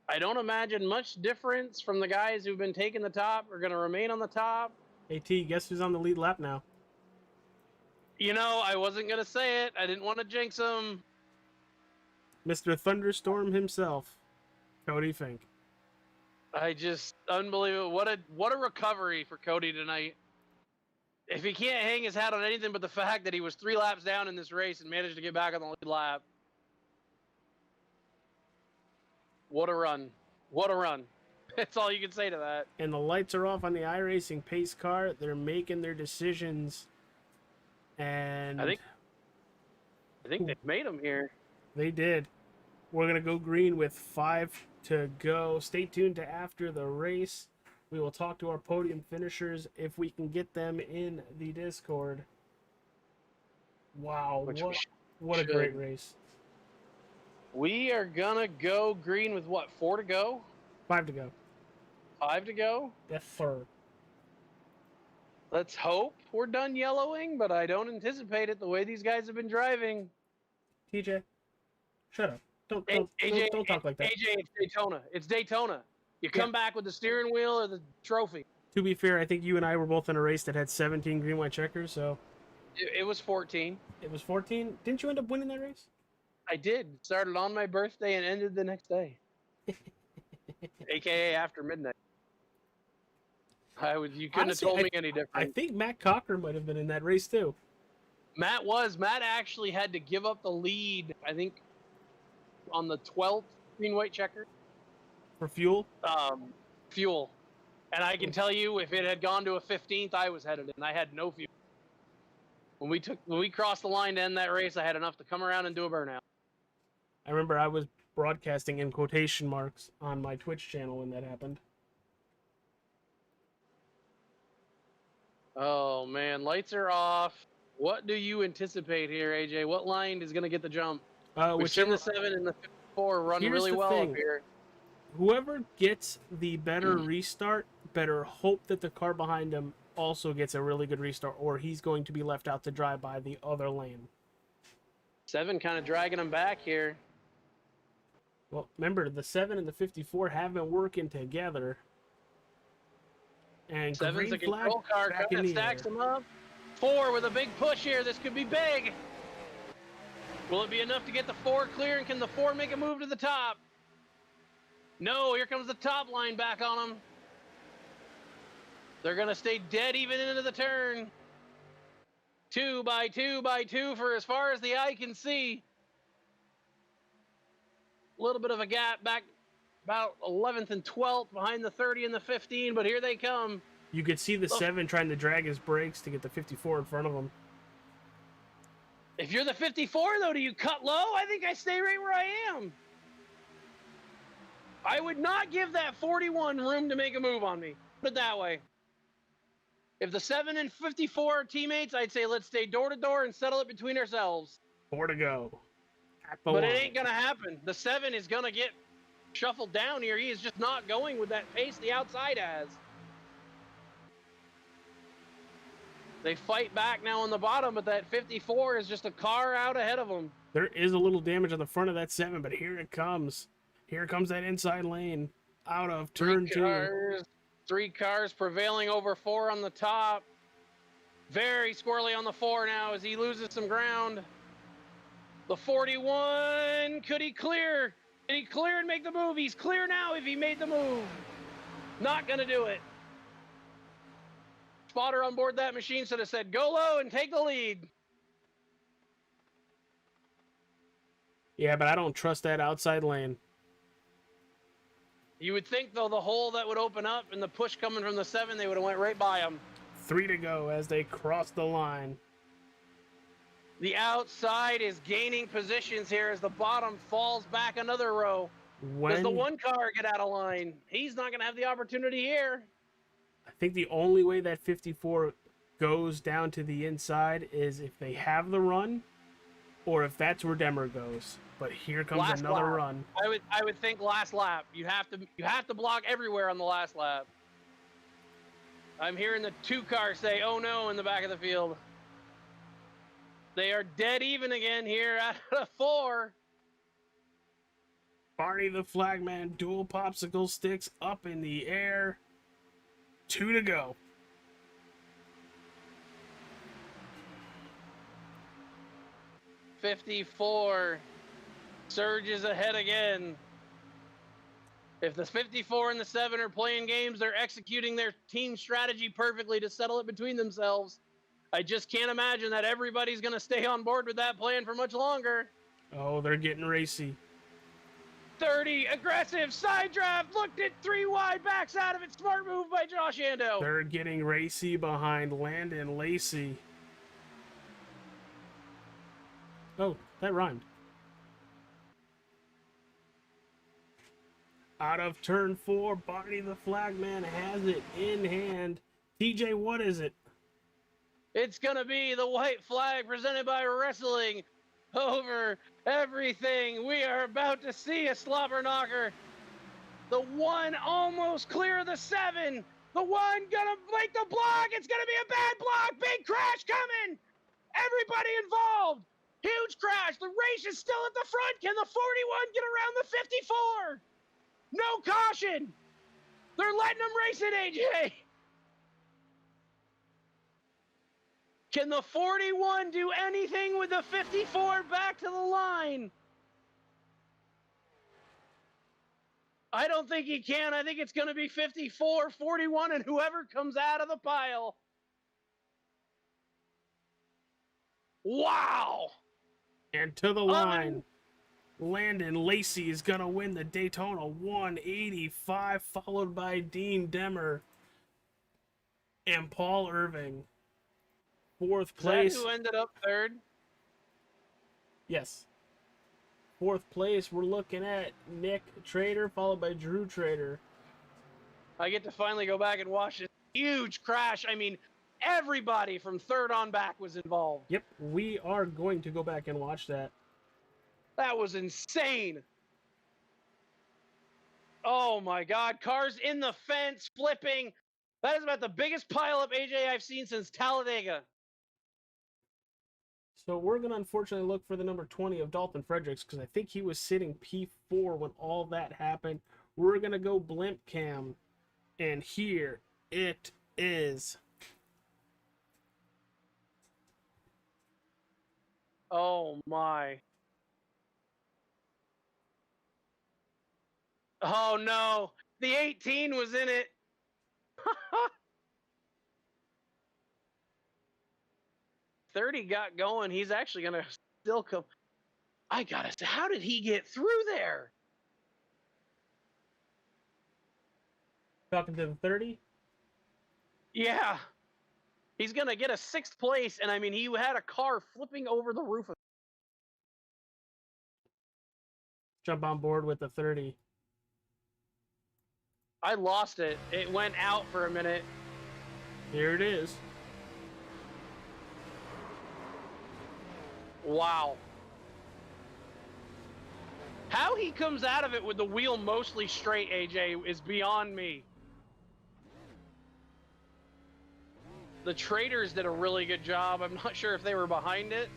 I don't imagine much difference from the guys who've been taking the top are going to remain on the top. AT, guess who's on the lead lap now? You know, I wasn't going to say it. I didn't want to jinx him. Mr. Thunderstorm himself, Cody Fink. Unbelievable. What a recovery for Cody tonight. If he can't hang his hat on anything but the fact that he was 3 laps down in this race and managed to get back on the lead lap. What a run. What a run. That's all you can say to that. And the lights are off on the iRacing pace car. They're making their decisions. And I think they've made them here. they did. We're going to go green with 5 to go. Stay tuned to after the race. We will talk to our podium finishers if we can get them in the Discord. Wow, what a great race. We are going to go green with what, 4 to go? 5 to go. 5 to go? Yes, sir. Let's hope we're done yellowing, but I don't anticipate it the way these guys have been driving. TJ, shut up. Don't talk like that. AJ, it's Daytona. It's Daytona. You come back with the steering wheel or the trophy. To be fair, I think you and I were both in a race that had 17 green, white checkers, so... It was 14. It was 14? Didn't you end up winning that race? I did. Started on my birthday and ended the next day. AKA after midnight. You couldn't Honestly, have told me any different. I think Matt Cocker might have been in that race, too. Matt actually had to give up the lead, I think, on the 12th green, white checker. For fuel? Fuel. And I can tell you, if it had gone to a 15th, I was headed in. I had no fuel. When we crossed the line to end that race, I had enough to come around and do a burnout. I remember I was broadcasting in quotation marks on my Twitch channel when that happened. Oh, man. Lights are off. What do you anticipate here, AJ? What line is going to get the jump? We've seen the 7 and the 4 run really well up here. Whoever gets the better restart, better hope that the car behind him also gets a really good restart, or he's going to be left out to dry by the other lane. 7 kind of dragging him back here. Well, remember, the 7 and the 54 have been working together. And 7's a control car, kind of stacks him up. 4 with a big push here. This could be big. Will it be enough to get the 4 clear, and can the 4 make a move to the top? No, here comes the top line back on them. They're going to stay dead even into the turn. 2 by 2 by 2 for as far as the eye can see. A little bit of a gap back about 11th and 12th behind the 30 and the 15, but here they come. You could see the 7 trying to drag his brakes to get the 54 in front of him. If you're the 54, though, do you cut low? I think I stay right where I am. I would not give that 41 room to make a move on me. Put it that way. If the 7 and 54 are teammates, I'd say let's stay door to door and settle it between ourselves. 4 to go. But it ain't going to happen. The 7 is going to get shuffled down here. He is just not going with that pace the outside has. They fight back now on the bottom, but that 54 is just a car out ahead of them. There is a little damage on the front of that 7, but here it comes. Here comes that inside lane out of turn 2. 3 cars prevailing over 4 on the top. Very squirrely on the 4 now as he loses some ground. The 41, could he clear? Did he clear and make the move? He's clear now if he made the move. Not going to do it. Spotter on board that machine should have said, go low and take the lead. Yeah, but I don't trust that outside lane. You would think, though, the hole that would open up and the push coming from the 7, they would have went right by him. 3 to go as they cross the line. The outside is gaining positions here as the bottom falls back another row. Does the 1 car get out of line? He's not going to have the opportunity here. I think the only way that 54 goes down to the inside is if they have the run, or if that's where Demmer goes. But here comes Last another lap. run. I would think last lap. You have to block everywhere on the last lap. I'm hearing the 2 cars say, "Oh no," in the back of the field. They are dead even again here at a 4. Barney the Flagman, dual popsicle sticks up in the air. 2 to go. "54 surges ahead again. If the 54 and the 7 are playing games, they're executing their team strategy perfectly to settle it between themselves. I just can't imagine that everybody's going to stay on board with that plan for much longer. Oh, they're getting racy. 30, aggressive, side draft, looked at 3 wide, backs out of it. Smart move by Josh Ando. They're getting racy behind Landon Lacey. Oh, that rhymed. Out of turn 4, Barney the Flagman has it in hand. TJ, what is it? It's going to be the white flag presented by Wrestling Over Everything. We are about to see a slobber knocker. The 1 almost clear of the 7. The 1 gonna make the block. It's gonna be a bad block. Big crash coming. Everybody involved. Huge crash. The race is still at the front. Can the 41 get around the 54? No caution. They're letting them race it, AJ. Can the 41 do anything with the 54 back to the line? I don't think he can. I think it's going to be 54, 41, and whoever comes out of the pile. Wow. And to the line, Landon Lacey is going to win the Daytona 185, followed by Dean Demmer and Paul Irving. 4th place. Is that who ended up 3rd? Yes. 4th place, we're looking at Nick Trader, followed by Drew Trader. I get to finally go back and watch this huge crash. I mean, everybody from 3rd on back was involved. Yep, we are going to go back and watch that. That was insane. Oh my God, cars in the fence, flipping. That is about the biggest pileup, AJ, I've seen since Talladega. So we're going to unfortunately look for the number 20 of Dalton Fredericks because I think he was sitting P4 when all that happened. We're going to go blimp cam, and here it is. Oh my. Oh no, the 18 was in it. 30 got going. He's actually going to still come. I got to say, how did he get through there? Talking to the 30? Yeah. He's going to get a 6th place, and I mean, he had a car flipping over the roof of. Jump on board with the 30. I lost it. It went out for a minute. Here it is. Wow. How he comes out of it with the wheel mostly straight, AJ, is beyond me. The traders did a really good job. I'm not sure if they were behind it.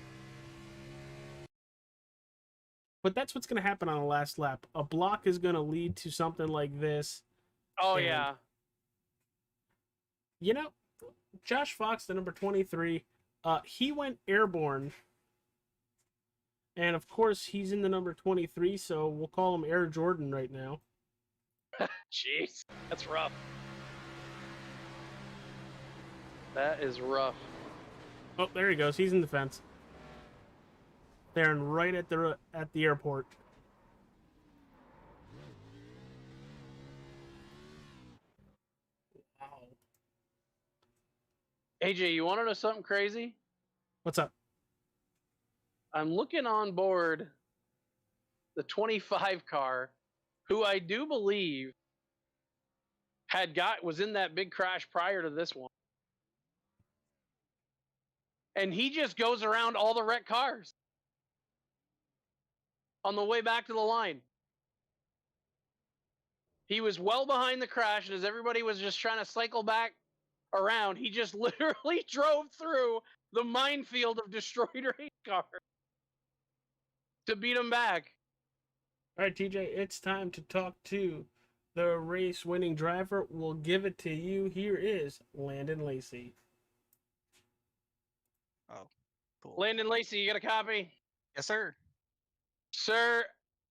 But that's what's going to happen on the last lap. A block is going to lead to something like this. Oh, And, yeah. You know, Josh Fox, the number 23, he went airborne. And, of course, he's in the number 23, so we'll call him Air Jordan right now. Jeez, that's rough. That is rough. Oh, there he goes. He's in the fence. They're right at the airport. Wow. AJ, you want to know something crazy? What's up? I'm looking on board the 25 car, who I do believe was in that big crash prior to this one. And he just goes around all the wrecked cars on the way back to the line. He was well behind the crash, and as everybody was just trying to cycle back around, he just literally drove through the minefield of destroyed race cars to beat him back. All right, TJ, it's time to talk to the race-winning driver. We'll give it to you. Here is Landon Lacey. Oh, cool. Landon Lacey, you got a copy? Yes, sir. Sir,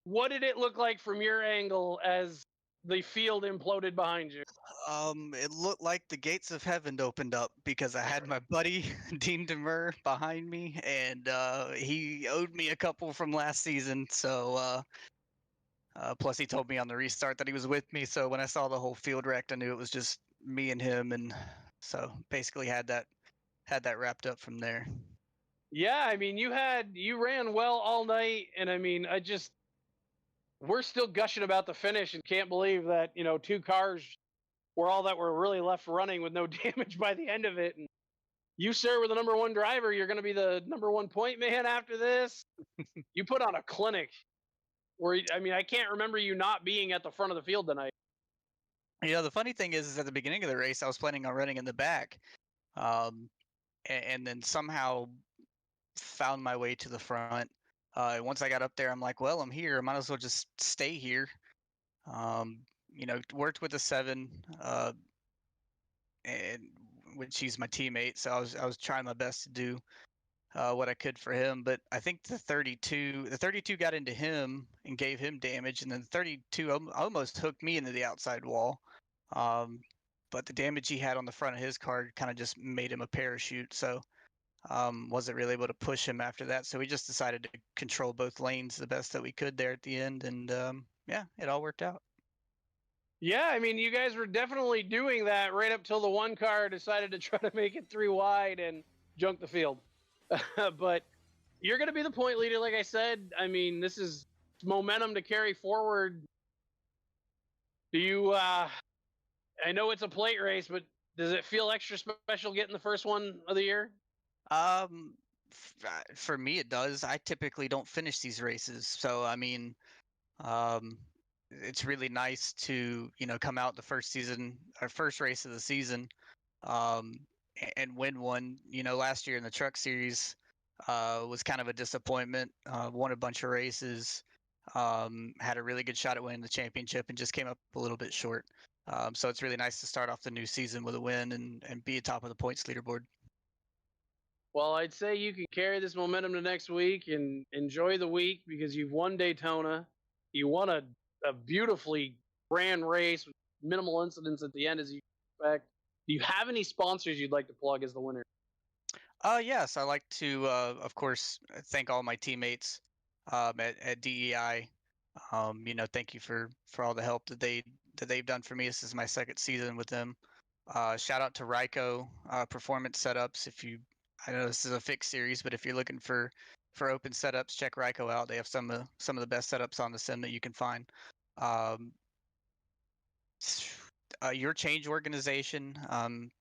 what did it look like from your angle as the field imploded behind you? It looked like the gates of heaven opened up because I had my buddy Dean Demmer behind me, and he owed me a couple from last season. So Plus, he told me on the restart that he was with me. So when I saw the whole field wrecked, I knew it was just me and him, and so basically had that wrapped up from there. Yeah, I mean, you ran well all night, and I mean, we're still gushing about the finish and can't believe that, 2 cars were all that were really left running with no damage by the end of it. And you, sir, were the number 1 driver. You're going to be the number 1 point man after this. You put on a clinic where, I mean, I can't remember you not being at the front of the field tonight. The funny thing is at the beginning of the race, I was planning on running in the back, and then somehow found my way to the front. Once I got up there, I'm like, well, I'm here. I might as well just stay here. Worked with the 7, and which he's my teammate, so I was trying my best to do what I could for him. But I think the 32 got into him and gave him damage, and then the 32 almost hooked me into the outside wall. But the damage he had on the front of his car kind of just made him a parachute. So wasn't really able to push him after that. So we just decided to control both lanes the best that we could there at the end. And yeah, it all worked out. Yeah, I mean, you guys were definitely doing that right up till the 1 car decided to try to make it 3 wide and junk the field. But you're going to be the point leader, like I said. I mean, this is momentum to carry forward. Do you, I know it's a plate race, but does it feel extra special getting the first one of the year? For me, it does. I typically don't finish these races. So, I mean, it's really nice to, come out the first race of the season, and win one. Last year in the truck series, was kind of a disappointment. Won a bunch of races, had a really good shot at winning the championship and just came up a little bit short. So it's really nice to start off the new season with a win and be atop of the points leaderboard. Well, I'd say you can carry this momentum to next week and enjoy the week because you've won Daytona. You won a beautifully ran race with minimal incidents at the end, as you expect. Do you have any sponsors you'd like to plug as the winner? Yes, I like to, of course, thank all my teammates at DEI. Thank you for all the help that they've done for me. This is my 2nd season with them. Shout out to Ryko Performance Setups. I know this is a fixed series, but if you're looking for open setups, check Ryko out. They have some of the best setups on the sim that you can find. Your Change organization,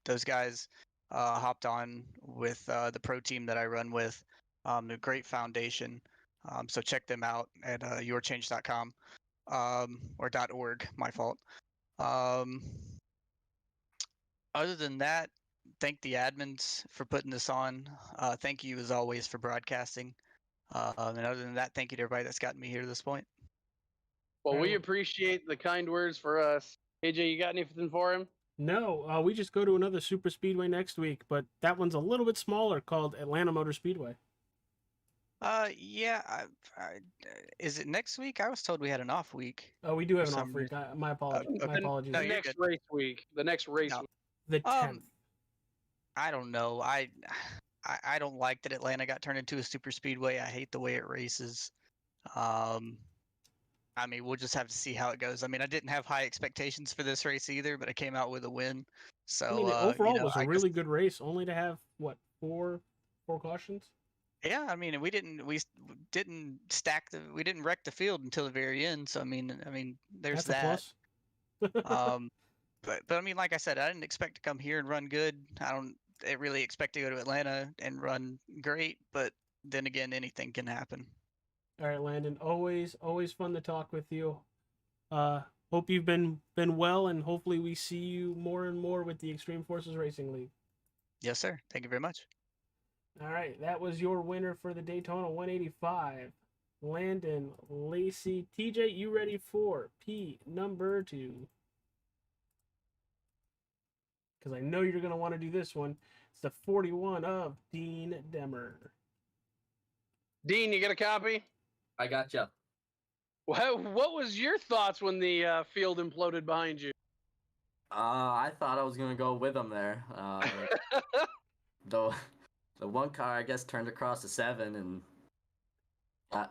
those guys hopped on with the pro team that I run with. A great foundation. So check them out at yourchange.com or .org. My fault. Other than that, thank the admins for putting this on. Thank you as always for broadcasting. And other than that, thank you to everybody that's gotten me here to this point. Well, we appreciate the kind words for us. AJ, you got anything for him? No, we just go to another super speedway next week, but that one's a little bit smaller, called Atlanta Motor Speedway. Yeah. Is it next week? I was told we had an off week. Oh, we do have an off week. My apologies. Okay. My apologies. No, The you're next good. race week. The next race week. The 10th. I don't know. I don't like that Atlanta got turned into a super speedway. I hate the way it races. I mean, we'll just have to see how it goes. I mean, I didn't have high expectations for this race either, but I came out with a win. So I mean, overall, it was a really good race, only to have, what, four cautions? Yeah, I mean, we didn't wreck the field until the very end. So I mean, there's That's that. A plus. But I mean, like I said, I didn't expect to come here and run good. I don't really expect to go to Atlanta and run great, but then again, anything can happen. All right, Landon, always fun to talk with you. Hope you've been well, and hopefully we see you more and more with the Extreme Forces Racing League. Yes, sir. Thank you very much. All right, that was your winner for the Daytona 185. Landon Lacey. TJ, you ready for P number 2? Because I know you're going to want to do this one. It's the 41 of Dean Demmer. Dean, you got a copy? I gotcha. What was your thoughts when the field imploded behind you? I thought I was gonna go with him there. The one car, I guess, turned across the 7 and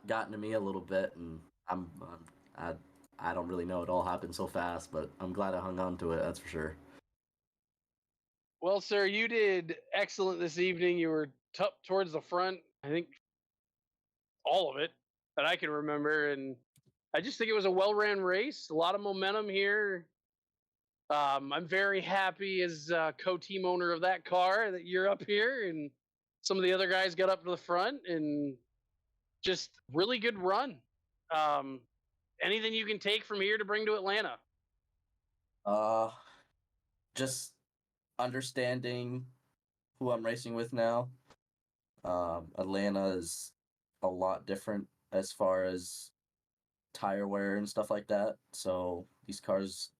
got into me a little bit, and I don't really know it all happened so fast, but I'm glad I hung on to it. That's for sure. Well, sir, you did excellent this evening. You were towards the front. I think all of it that I can remember, and I just think it was a well-ran race. A lot of momentum here. I'm very happy as co-team owner of that car that you're up here, and some of the other guys got up to the front, and just really good run. Um, anything you can take from here to bring to Atlanta? Uh, just understanding who I'm racing with now. Atlanta is a lot different as far as tire wear and stuff like that. So these cars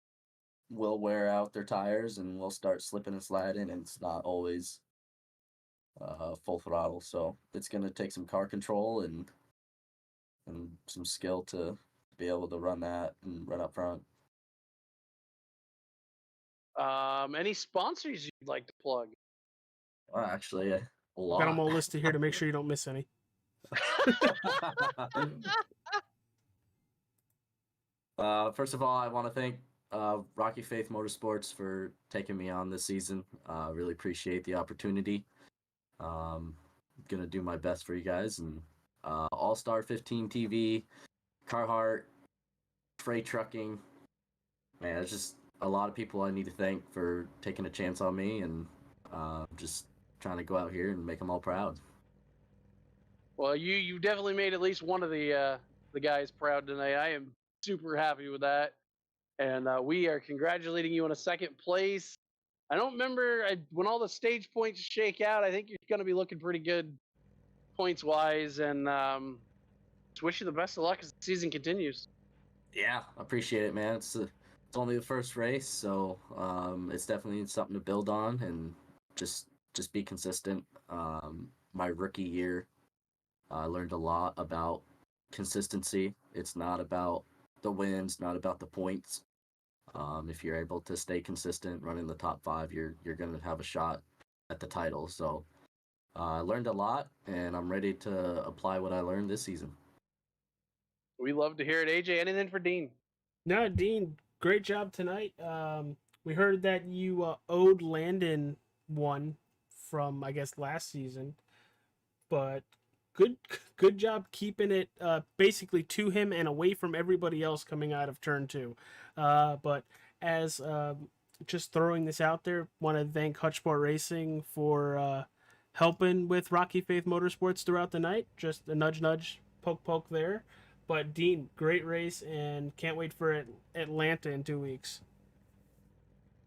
will wear out their tires and will start slipping and sliding, and it's not always full throttle. So it's gonna take some car control and some skill to be able to run that and run up front. Any sponsors you'd like to plug? Well, actually, a lot. Got them all listed here to make sure you don't miss any. First of all, I want to thank Rocky Faith Motorsports for taking me on this season. Really appreciate the opportunity. Gonna do my best for you guys, and All Star 15 TV, Carhartt, Freight Trucking. Man, it's just a lot of people I need to thank for taking a chance on me, and just trying to go out here and make them all proud. Well, you definitely made at least one of the guys proud tonight. I am super happy with that, and we are congratulating you on a second place. I don't remember when all the stage points shake out. I think you're going to be looking pretty good points wise, and just wish you the best of luck as the season continues. Yeah, I appreciate it, man. It's only the first race, so it's definitely something to build on, and just be consistent. My rookie year, I learned a lot about consistency. It's not about the wins, not about the points. If you're able to stay consistent, running the top 5, you're gonna have a shot at the title. So I learned a lot, and I'm ready to apply what I learned this season. We love to hear it. AJ, anything for Dean? No, Dean, great job tonight. We heard that you owed Landon one from, I guess, last season, but good job keeping it basically to him and away from everybody else coming out of turn 2. But as just throwing this out there, want to thank Hutchport Racing for helping with Rocky Faith Motorsports throughout the night. Just a nudge, nudge, poke, poke there. But Dean, great race, and can't wait for Atlanta in 2 weeks.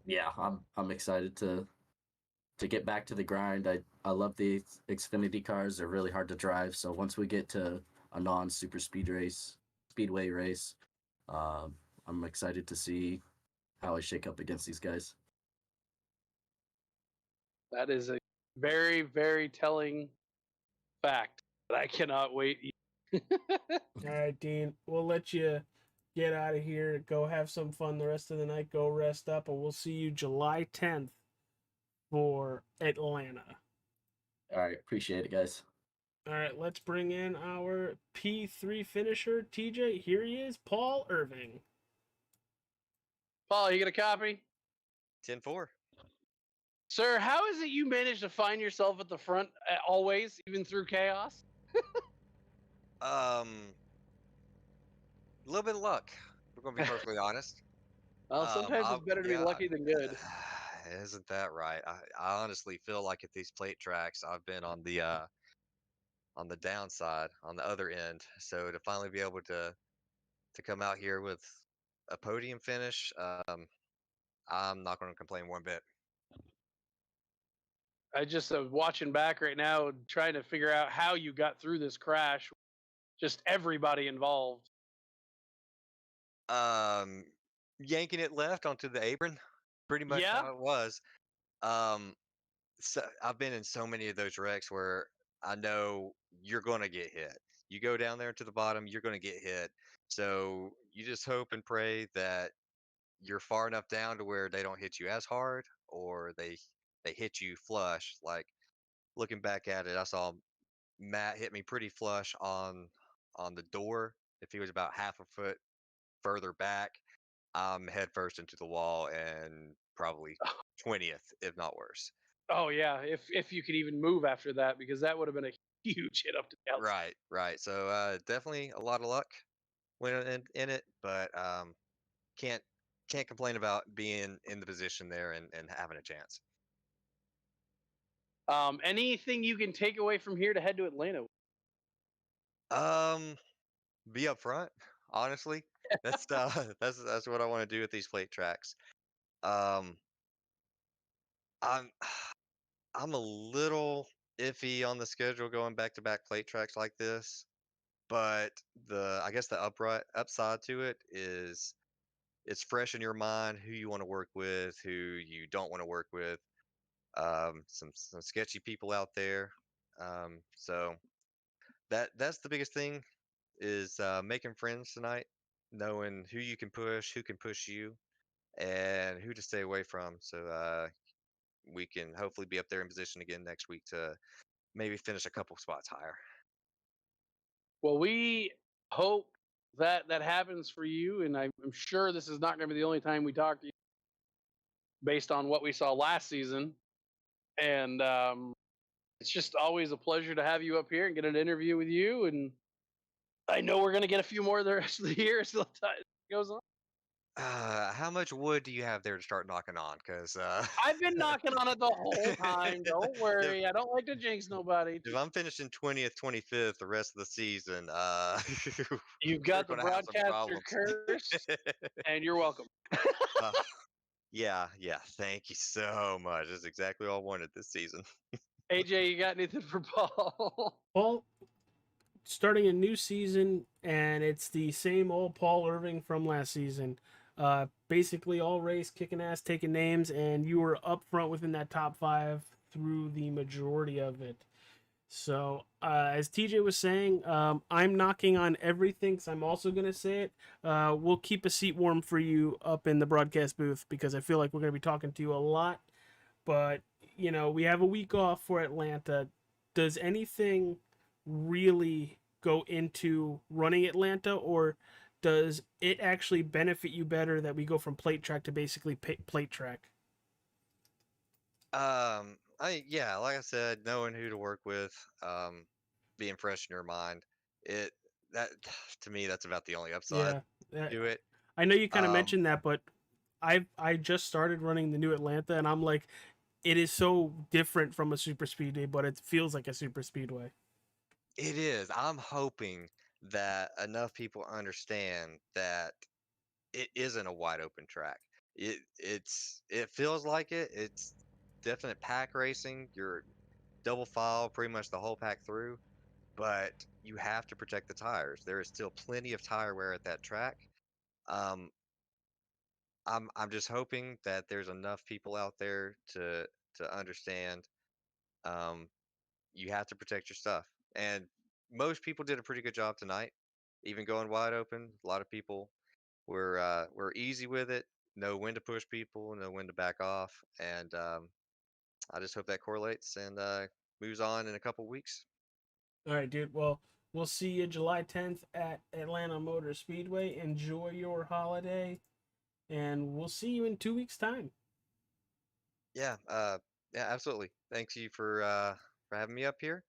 Yeah, I'm excited to get back to the grind. I love the Xfinity cars. They're really hard to drive. So once we get to a non-super speedway race, I'm excited to see how I shake up against these guys. That is a very, very telling fact that I cannot wait. All right, Dean, we'll let you get out of here. Go have some fun the rest of the night. Go rest up, and we'll see you July 10th for Atlanta. All right, appreciate it, guys. All right, let's bring in our P3 finisher, TJ. Here he is, Paul Irving. Paul, you get a copy? 10-4. Sir, how is it you managed to find yourself at the front always, even through chaos? A little bit of luck. We're gonna be perfectly honest. Well, sometimes it's better to be lucky than good. Isn't that right? I honestly feel like at these plate tracks, I've been on the downside, on the other end. So to finally be able to come out here with a podium finish, I'm not going to complain one bit. I just watching back right now, trying to figure out how you got through this crash. Just everybody involved. Yanking it left onto the apron, pretty much Yeah. how it was. So I've been in so many of those wrecks where I know you're going to get hit. You go down there to the bottom, you're going to get hit. So you just hope and pray that you're far enough down to where they don't hit you as hard, or they hit you flush. Like looking back at it, I saw Matt hit me pretty flush on the door. If he was about half a foot further back, I'm head first into the wall and probably 20th, if not worse. Oh yeah, if you could even move after that, because that would have been a huge hit up to the outside. Right, right. So definitely a lot of luck when in it, but can't can't complain about being in the position there and having a chance. Anything you can take away from here to head to Atlanta? Um, be up front, honestly. That's that's what I want to do with these plate tracks. Um, I'm I'm a little iffy on the schedule going back to back plate tracks like this, but I guess the upside to it is it's fresh in your mind who you want to work with, who you don't want to work with. Some sketchy people out there. So that's the biggest thing is making friends tonight, knowing who you can push, who can push you, and who to stay away from. So we can hopefully be up there in position again next week to maybe finish a couple spots higher. Well, we hope that that happens for you, and I'm sure this is not going to be the only time we talk to you, based on what we saw last season. And it's just always a pleasure to have you up here and get an interview with you. And I know we're going to get a few more the rest of the year as the time goes on. How much wood do you have there to start knocking on? Because I've been knocking on it the whole time. Don't if, worry. I don't like to jinx nobody. if I'm finishing 20th, 25th the rest of the season, You've we're got the gonna have some broadcaster problems. curse, and you're welcome. Uh, yeah, yeah. Thank you so much. That's exactly all I wanted this season. AJ, you got anything for Paul? Paul, starting a new season, and it's the same old Paul Irving from last season. Basically, all race, kicking ass, taking names, and you were up front within that top 5 through the majority of it. So, as TJ was saying, I'm knocking on everything because I'm also going to say it. We'll keep a seat warm for you up in the broadcast booth because I feel like we're going to be talking to you a lot. But, we have a week off for Atlanta. Does anything really go into running Atlanta, or does it actually benefit you better that we go from plate track to basically plate track? Yeah, like I said, knowing who to work with, being fresh in your mind, it that to me that's about the only upside Yeah, to it. I know you kind of Um, mentioned that, but I just started running the new Atlanta, and I'm like, it is so different from a super speedway, but it feels like a super speedway. it is. I'm hoping that enough people understand that it isn't a wide open track. It feels like it. It's definite pack racing. You're double file pretty much the whole pack through, but you have to protect the tires. There is still plenty of tire wear at that track. Um, I'm just hoping that there's enough people out there to understand. Um, you have to protect your stuff, and most people did a pretty good job tonight, even going wide open. A lot of people were easy with it, know when to push people, know when to back off, and I just hope that correlates and moves on in a couple weeks. All right, dude. Well, we'll see you July 10th at Atlanta Motor Speedway. Enjoy your holiday, and we'll see you in 2 weeks' time. Yeah, yeah, absolutely. Thanks you for having me up here.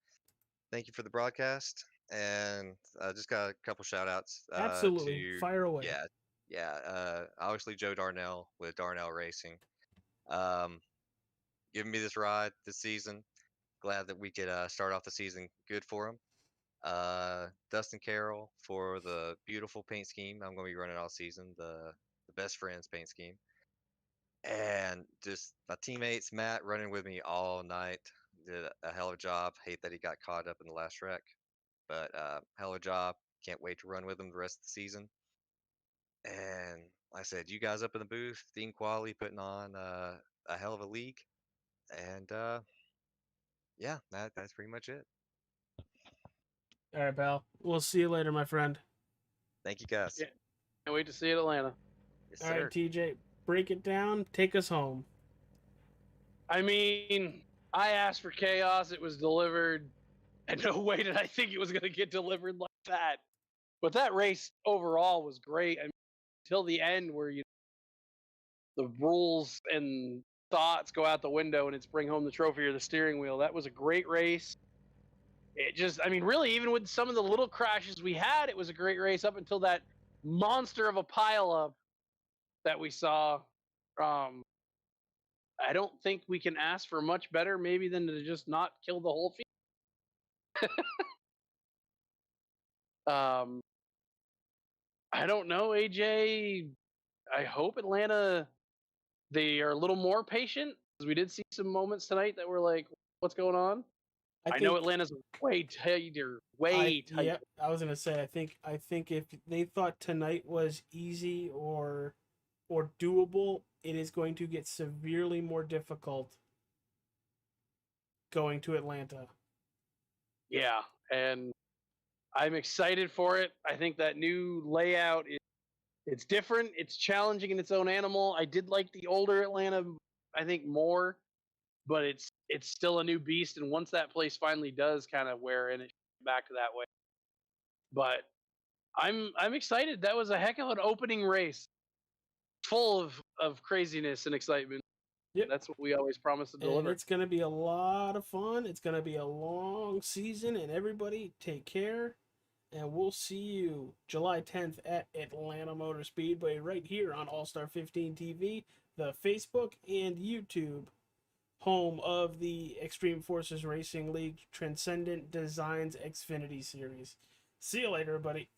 Thank you for the broadcast, and just got a couple shout outs Absolutely. to Fire away. obviously Joe Darnell with Darnell Racing, um, giving me this ride this season. Glad that we could start off the season good for him. Dustin Carroll for the beautiful paint scheme I'm going to be running all season, the best friends paint scheme, and just my teammates Matt running with me all night did a hell of a job. Hate that he got caught up in the last wreck, but hell of a job. Can't wait to run with him the rest of the season. And like I said, you guys up in the booth, Dean Quali putting on a hell of a league, and yeah, that's pretty much it. All right, pal. We'll see you later, my friend. Thank you guys. Yeah. Can't wait to see you at Atlanta. Yes, All sir. right, TJ, break it down. Take us home. I mean, I asked for chaos. It was delivered. And no way did I think it was going to get delivered like that. But that race overall was great. I mean, until the end where the rules and thoughts go out the window and it's bring home the trophy or the steering wheel. That was a great race. It just, I mean, really, even with some of the little crashes we had, it was a great race up until that monster of a pileup that we saw. I don't think we can ask for much better, maybe, than to just not kill the whole field. I don't know, AJ. I hope Atlanta, they are a little more patient, because we did see some moments tonight that were like, what's going on? I know Atlanta's way tighter, way tighter. Yeah, I was gonna say. I think if they thought tonight was easy or doable, it is going to get severely more difficult going to Atlanta. Yeah, and I'm excited for it. I think that new layout it's different, it's challenging in its own animal. I did like the older Atlanta, I think, more, but it's still a new beast. And once that place finally does kind of wear in, it back to that way. But I'm excited. That was a heck of an opening race, full of craziness and excitement. Yep. That's what we always promise to deliver. And it's going to be a lot of fun. It's going to be a long season, and everybody take care. And we'll see you July 10th at Atlanta Motor Speedway right here on All-Star 15 TV, the Facebook and YouTube home of the Extreme Forces Racing League Transcendent Designs Xfinity Series. See you later, everybody.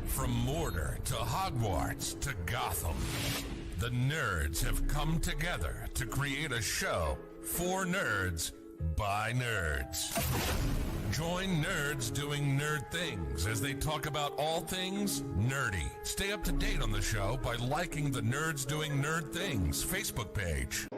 From Mordor to Hogwarts to Gotham, the nerds have come together to create a show for nerds by nerds. Join nerds doing nerd things as they talk about all things nerdy. Stay up to date on the show by liking the Nerds Doing Nerd Things Facebook page.